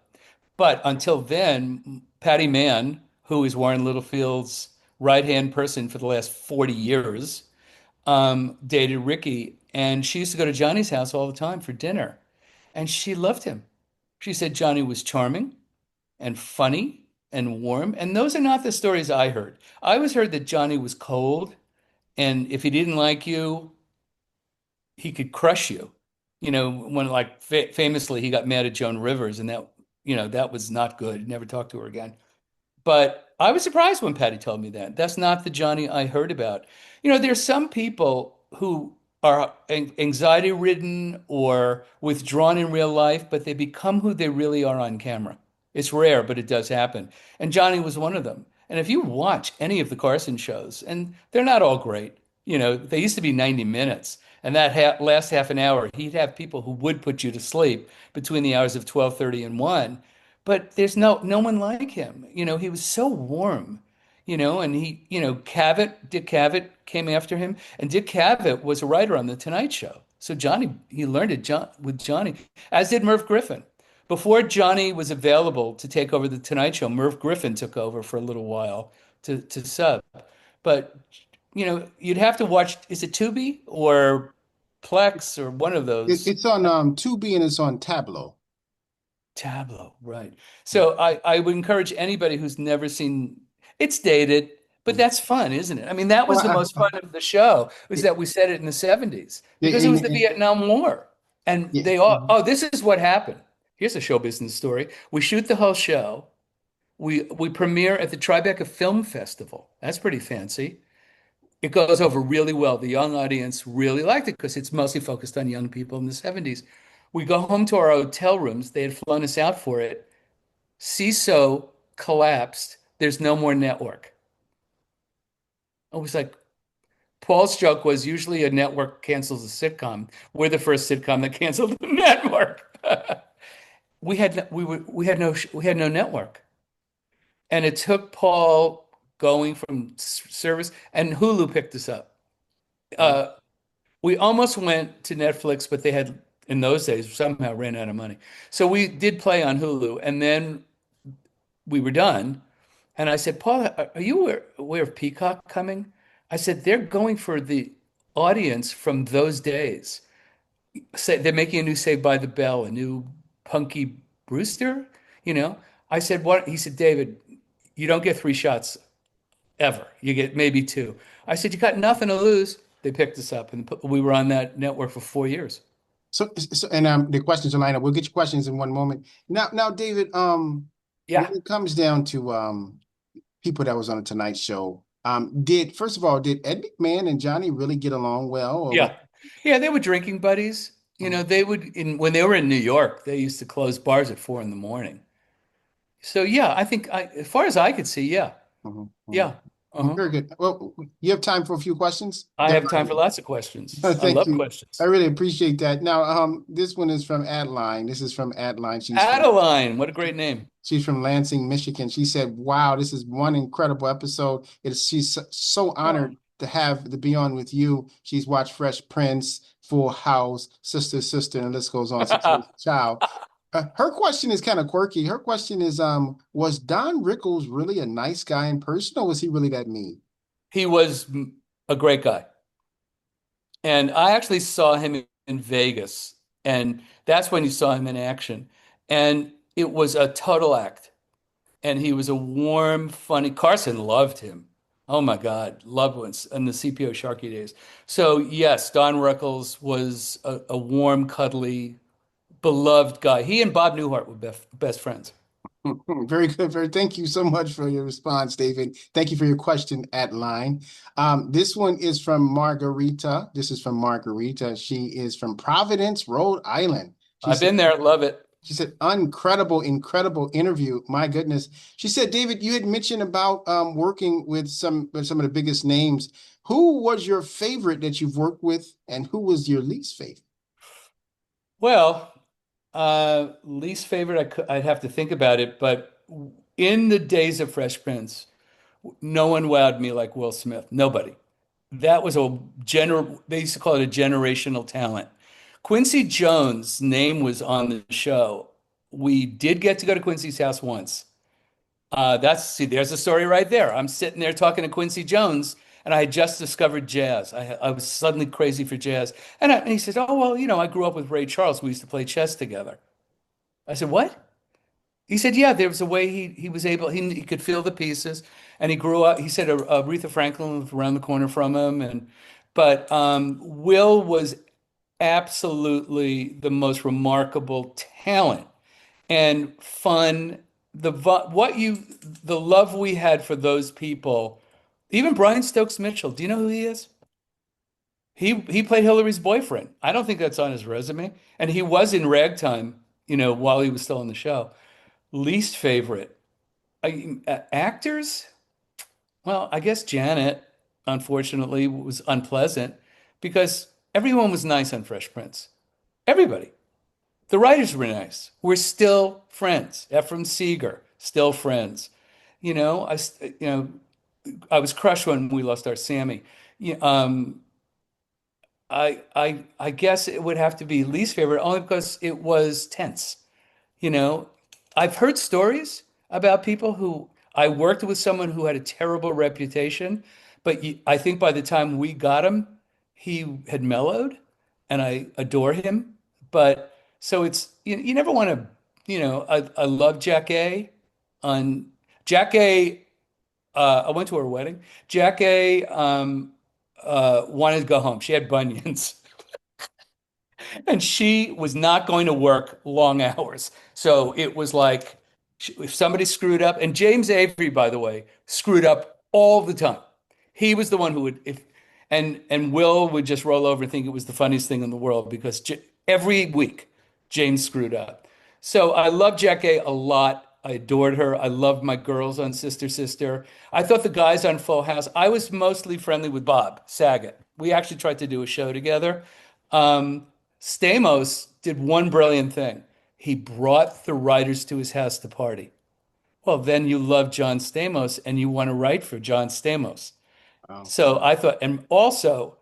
But until then, Patty Mann, who is Warren Littlefield's right-hand person for the last 40 years, dated Ricky. And she used to go to Johnny's house all the time for dinner. And she loved him. She said Johnny was charming and funny and warm. And those are not the stories I heard. I always heard that Johnny was cold. And if he didn't like you, he could crush you. When like famously he got mad at Joan Rivers and that was not good. Never talked to her again. But I was surprised when Patty told me that. That's not the Johnny I heard about. There's some people who are anxiety ridden or withdrawn in real life, but they become who they really are on camera. It's rare, but it does happen. And Johnny was one of them. And if you watch any of the Carson shows, and they're not all great, they used to be 90 minutes. And that last half an hour, he'd have people who would put you to sleep between the hours of 12:30 and 1. But there's no one like him. He was so warm. and Dick Cavett came after him, and Dick Cavett was a writer on The Tonight Show. So he learned it with Johnny, as did Merv Griffin. Before Johnny was available to take over The Tonight Show, Merv Griffin took over for a little while to sub. But, you'd have to watch, is it Tubi or Plex or one of those? It's on Tubi and it's on Tableau. Tableau, right. So I would encourage anybody who's never seen, it's dated, but that's fun, isn't it? I mean, that was Well, the most fun of the show, was that we said it in the 70s because it was the Vietnam War. And yeah. they all, oh, this is what happened. Here's a show business story. We shoot the whole show. We premiere at the Tribeca Film Festival. That's pretty fancy. It goes over really well. The young audience really liked it because it's mostly focused on young people in the 70s. We go home to our hotel rooms. They had flown us out for it. CISO collapsed. There's no more network. I was like, Paul's joke was usually a network cancels a sitcom. We're the first sitcom that canceled the network. We had no network. And it took Paul going from service, and Hulu picked us up. We almost went to Netflix, but they had, in those days, somehow ran out of money. So we did play on Hulu, and then we were done. And I said, Paul, are you aware of Peacock coming? I said, they're going for the audience from those days. They're making a new Saved by the Bell, a new Punky Brewster, I said, what? He said, David, you don't get 3 shots ever. You get maybe 2. I said, you got nothing to lose. They picked us up, and we were on that network for 4 years. So and the questions are lined up. We'll get your questions in one moment. Now, David, Yeah. when it comes down to people that was on the Tonight Show, first of all, did Ed McMahon and Johnny really get along well? Or Yeah. Yeah, they were drinking buddies. They would, when they were in New York, they used to close bars at 4 a.m. So yeah, I think as far as I could see, yeah. Yeah. Very good. Well, you have time for a few questions? I have time for lots of questions. I Thank love you. questions. I really appreciate that. Now, this one is from Adeline. This is from Adeline. Adeline, what a great name. She's from Lansing, Michigan. She said, wow, this is one incredible episode. She's so honored to be on with you. She's watched Fresh Prince, Full House, Sister, Sister, and the list goes on. Child. Her question is kind of quirky. Her question is, was Don Rickles really a nice guy in person, or was he really that mean? He was a great guy. And I actually saw him in Vegas, and that's when you saw him in action. And it was a total act. And he was a warm, funny. Carson loved him. Oh my God, loved him in the CPO Sharkey days. So yes, Don Rickles was a warm, cuddly, beloved guy. He and Bob Newhart were best friends. Very good. Thank you so much for your response, David. Thank you for your question at line. This one is from Margarita. This is from Margarita. She is from Providence, Rhode Island. I've been there. Love it. She said, incredible interview. My goodness. She said, David, you had mentioned about working with some of the biggest names. Who was your favorite that you've worked with, and who was your least favorite? Well, least favorite, I'd have to think about it, but in the days of Fresh Prince, no one wowed me like Will Smith. Nobody. That was they used to call it a generational talent. Quincy Jones' name was on the show. We did get to go to Quincy's house once. There's a story right there. I'm sitting there talking to Quincy Jones, and I had just discovered jazz. I was suddenly crazy for jazz. And he said, oh, well, I grew up with Ray Charles. We used to play chess together. I said, what? He said, yeah, there was a way he was able, he could feel the pieces. And he grew up, he said Aretha Franklin was around the corner from him. But Will was absolutely the most remarkable talent and fun. The love we had for those people. Even Brian Stokes Mitchell. Do you know who he is? He played Hillary's boyfriend. I don't think that's on his resume. And he was in Ragtime, while he was still on the show. Least favorite. Actors? Well, I guess Janet, unfortunately, was unpleasant because everyone was nice on Fresh Prince. Everybody. The writers were nice. We're still friends. Ephraim Seeger, still friends. I was crushed when we lost our Sammy. Yeah, I guess it would have to be least favorite only because it was tense. You know, I've heard stories about people who I worked with someone who had a terrible reputation, but I think by the time we got him, he had mellowed, and I adore him. But so it's you never want to, I love Jack A. On Jack A. I went to her wedding. Jack A. Wanted to go home. She had bunions. And she was not going to work long hours. So it was like if somebody screwed up, and James Avery, by the way, screwed up all the time. He was the one who would, if, and Will would just roll over and think it was the funniest thing in the world because every week James screwed up. So I love Jack A lot. I adored her. I loved my girls on Sister Sister. I thought the guys on Full House, I was mostly friendly with Bob Saget. We actually tried to do a show together. Um, Stamos did one brilliant thing. He brought the writers to his house to party. Well, then you love John Stamos and you want to write for John Stamos. Wow. So I thought, and also,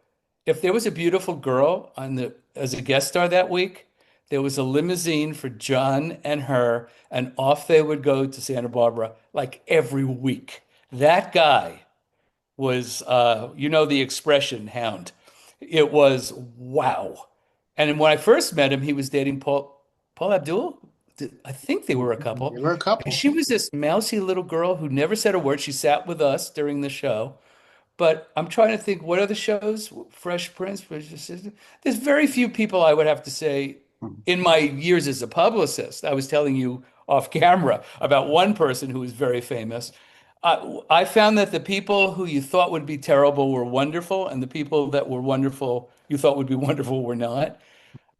if there was a beautiful girl on the as a guest star that week, there was a limousine for John and her, and off they would go to Santa Barbara like every week. That guy was, the expression hound. It was wow. And when I first met him, he was dating Paul Abdul. I think they were a couple. They were a And couple. she was this mousy little girl who never said a word. She sat with us during the show. But I'm trying to think, what other shows? Fresh Prince. There's very few people I would have to say Mhm. in my years as a publicist. I was telling you off camera about one person who was very famous. I found that the people who you thought would be terrible were wonderful, and the people that were wonderful you thought would be wonderful were not.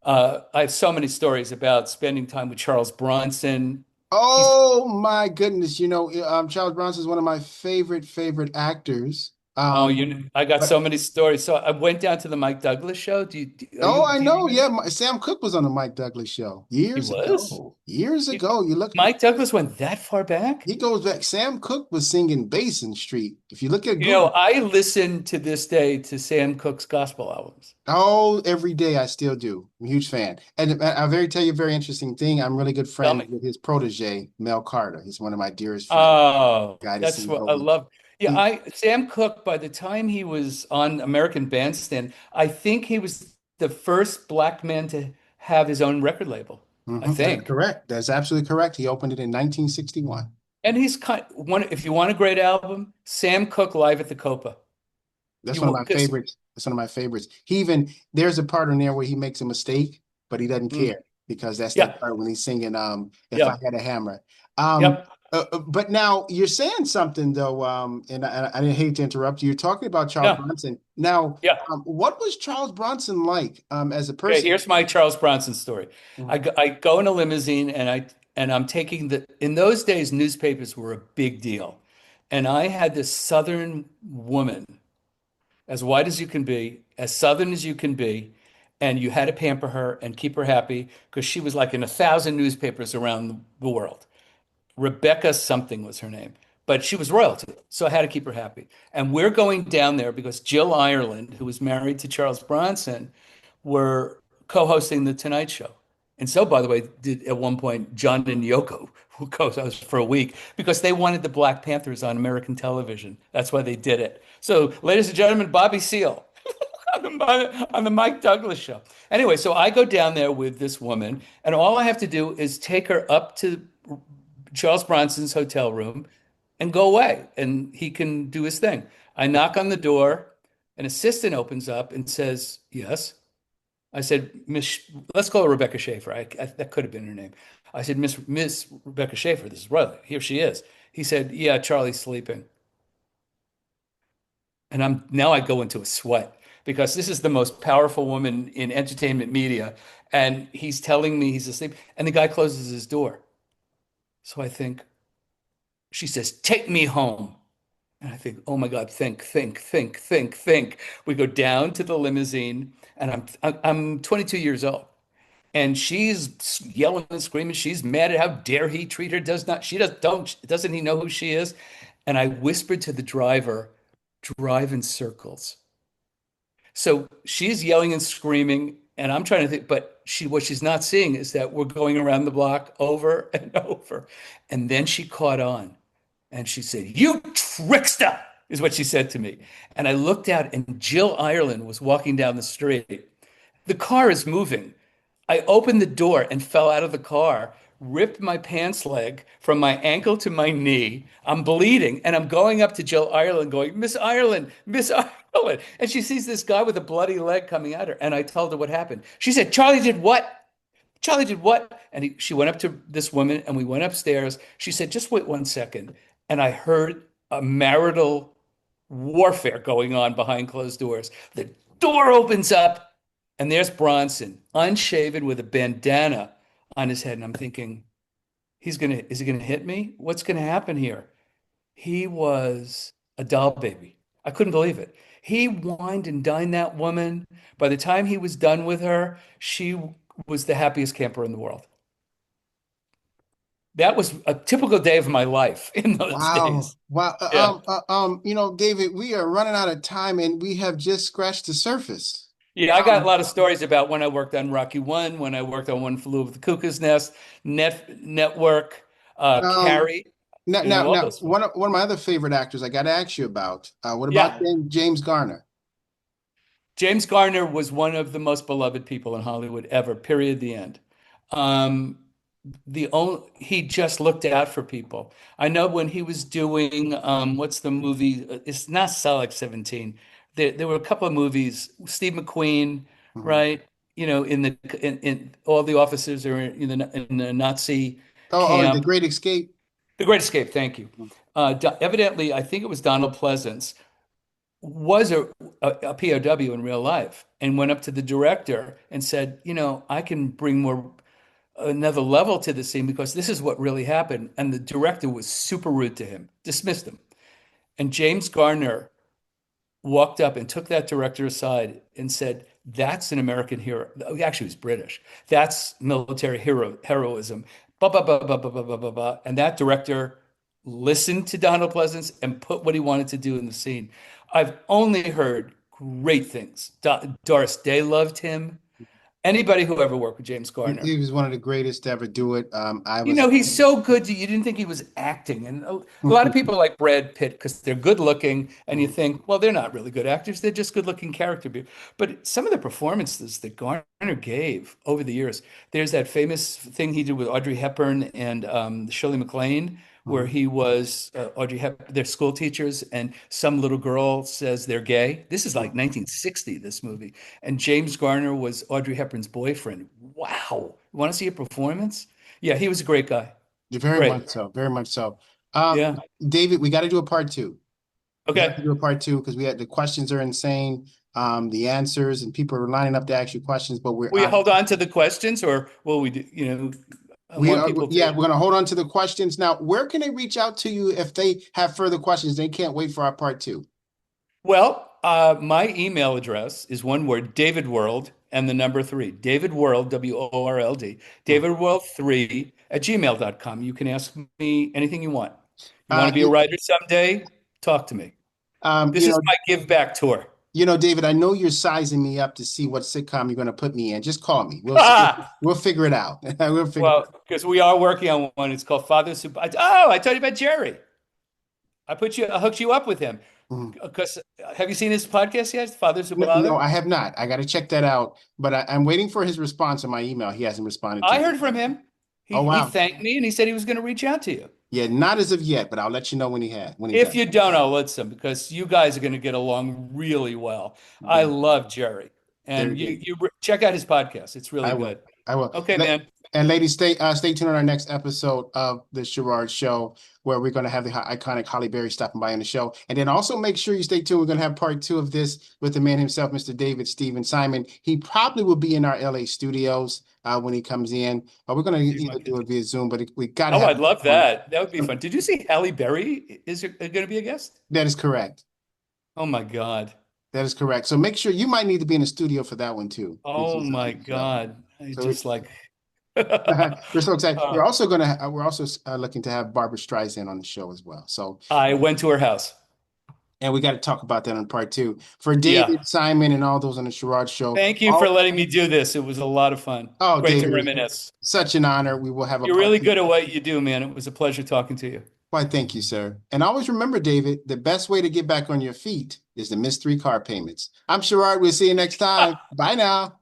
I have so many stories about spending time with Charles Bronson. He's Oh my goodness. Charles Bronson is one of my favorite actors. Oh, I got But so many stories. So I went down to the Mike Douglas show. oh, I Do you know. Yeah, remember? Sam Cooke was on the Mike Douglas show He years was. ago. Years He- ago. You look, Mike Douglas went that far back? he goes back. Sam Cooke was singing Basin Street. If you look at Google, I listen to this day to Sam Cooke's gospel albums. oh, every day I still do. I'm a huge fan. And tell you a very interesting thing. I'm really good Tell friends me. with his protege, Mel Carter. He's one of my dearest friends. Oh, Guy that that's sings what I over. love. Yeah, He, Sam Cooke, by the time he was on American Bandstand, I think he was the first black man to have his own record label. I that's think. correct. That's absolutely correct. He opened it in 1961. And he's if you want a great album, Sam Cooke live at the Copa. That's You one of will my kiss. favorites. That's one of my favorites. There's a part in there where he makes a mistake, but he doesn't Mm. care because that's Yeah. that part when he's singing If I Yeah. Had a Hammer. Um Yep. but now you're saying something though, and I didn't hate to interrupt you. You're talking about Charles Yeah. Bronson. Now, Yeah. what was Charles Bronson like as a Okay, person? here's my Charles Bronson story. Mhm. I go in a limousine and I'm taking in those days newspapers were a big deal. And I had this Southern woman, as white as you can be, as Southern as you can be, and you had to pamper her and keep her happy because she was like in 1,000 newspapers around the world. Rebecca something was her name, but she was royalty, so I had to keep her happy. And we're going down there because Jill Ireland, who was married to Charles Bronson, were co-hosting the Tonight Show. And so, by the way, did at one point John and Yoko, who co-host for a week, because they wanted the Black Panthers on American television. That's why they did it. So, ladies and gentlemen, Bobby Seale on the Mike Douglas show. Anyway, so I go down there with this woman, and all I have to do is take her up to Charles Bronson's hotel room and go away, and he can do his thing. I knock on the door, an assistant opens up and says, "Yes." I said, let's call her Rebecca Schaefer. That could have been her name. I said, Miss Rebecca Schaefer, this is Riley. Here she is. He said, "Yeah, Charlie's sleeping." And now I go into a sweat because this is the most powerful woman in entertainment media. And he's telling me he's asleep. And the guy closes his door. So I think, she says, "Take me home." And I think, oh my God, think. We go down to the limousine, and I'm 22 years old, and she's yelling and screaming. She's mad at how dare he treat her. Does not she doesn't he know who she is? And I whispered to the driver, drive in circles. So she's yelling and screaming, and I'm trying to think, but what she's not seeing is that we're going around the block over and over. And then she caught on and she said, "You trickster," is what she said to me. And I looked out, and Jill Ireland was walking down the street. The car is moving. I opened the door and fell out of the car, ripped my pants leg from my ankle to my knee. I'm bleeding, and I'm going up to Jill Ireland going, "Miss Ireland, Miss Ireland." And she sees this guy with a bloody leg coming at her. And I told her what happened. She said, "Charlie did what? Charlie did what?" And she went up to this woman, and we went upstairs. She said, "Just wait 1 second." And I heard a marital warfare going on behind closed doors. The door opens up, and there's Bronson, unshaven with a bandana on his head. And I'm thinking, is he gonna hit me? What's gonna happen here? He was a doll baby. I couldn't believe it. He wined and dined that woman. By the time he was done with her, she was the happiest camper in the world. That was a typical day of my life in those Wow. days. Wow. Yeah. David, we are running out of time and we have just scratched the surface. Yeah, I got a Um, lot of stories about when I worked on Rocky One, when I worked on One Flew Over the Cuckoo's Nest, Network, um, Carrie, now, you know, now, all now, those films. one of my other favorite actors I got to ask you about. What about Yeah, James Garner? James Garner was one of the most beloved people in Hollywood ever, period, the end. Um, he just looked out for people. I know when he was doing what's the movie? It's not Solid 17. There were a couple of movies. Steve McQueen, Mhm. right? You know, in all the officers are in the Nazi Oh, The camp. Great Escape. The Great Escape. Thank you. Evidently, I think it was Donald Pleasance was a POW in real life and went up to the director and said, I can bring more another level to the scene because this is what really happened. And the director was super rude to him, dismissed him. And James Garner walked up and took that director aside and said, "That's an American hero." Actually, he was British. That's military heroism. Blah, blah, blah, blah, blah, blah, blah, blah, blah. And that director listened to Donald Pleasance and put what he wanted to do in the scene. I've only heard great things. Doris Day loved him. Anybody who ever worked with James Garner. He was one of the greatest to ever do it. I was. He's so good you didn't think he was acting. And a lot of people like Brad Pitt because they're good looking, and you think, well, they're not really good actors. They're just good looking character people. But some of the performances that Garner gave over the years, there's that famous thing he did with Audrey Hepburn and Shirley MacLaine, where he was Audrey Hepburn, they're school teachers, and some little girl says they're gay. This is like 1960, this movie. And James Garner was Audrey Hepburn's boyfriend. Wow. You want to see a performance? Yeah, he was a great guy. Very Great. much so. Very much so. Um, Yeah. David, we got to do a part two. We have to Okay. do a part two because the questions are insane. The answers and people are lining up to ask you questions, but we're Will you out. hold on to the questions or will we do, I We want are, people yeah, to, we're going to hold on to the questions. Now, where can they reach out to you if they have further questions? They can't wait for our part two. well, my email address is one word, David World and the number 3, David World, WORLD, Mhm. davidworld3 @gmail.com. You can ask me anything you want. You want Uh, to be a you, writer someday? Talk to me. um, This you is know, my give back tour. David, I know you're sizing me up to see what sitcom you're going to put me in. Just call me. Ah, We'll figure it out. We'll figure it well, because we are working on one. It's called Father Super. Oh, I told you about Jerry. I hooked you up with him. out. Because have you seen his podcast yet? Father's a No, no, Bother? I have not. I got to check that out. But I'm waiting for his response on my email. He hasn't responded to I me. heard from him. Oh, He wow. thanked me and he said he was going to reach out to you. Yeah, not as of yet, but I'll let you know when he If does. you don't, I'll listen because you guys are going to get along really well. I Very, love Jerry, very and good. you check out his podcast. It's really I will. good. I will. Okay, man. And ladies, stay tuned on our next episode of the Sherard Show, where we're going to have the iconic Holly Berry stopping by on the show. And then also make sure you stay tuned. We're going to have part 2 of this with the man himself, Mr. David Steven Simon. He probably will be in our LA studios when he comes in. We're going to He's my either do kid. it via Zoom, but we got to Oh, have I'd love on. that. That would be fun. Did you see Halle Berry is going to be a guest? That is correct. Oh my God. That is correct. So make sure you might need to be in the studio for that one too. Which Oh is, my so, God. I so just like We're so excited. Uh, We're also looking to have Barbara Streisand on the show as well. So, I went to her house. and we got to talk about that on part 2. For Yeah. David, Simon, and all those on the Sherard Show. Thank you for letting me do this. It was a lot of fun. Oh, Great to David, reminisce. such an honor. We will have a You're part really 2. good at what you do, man. It was a pleasure talking to you. Why, thank you, sir. And always remember, David, the best way to get back on your feet is to miss 3 car payments. I'm Sherard. We'll see you next time. Bye now.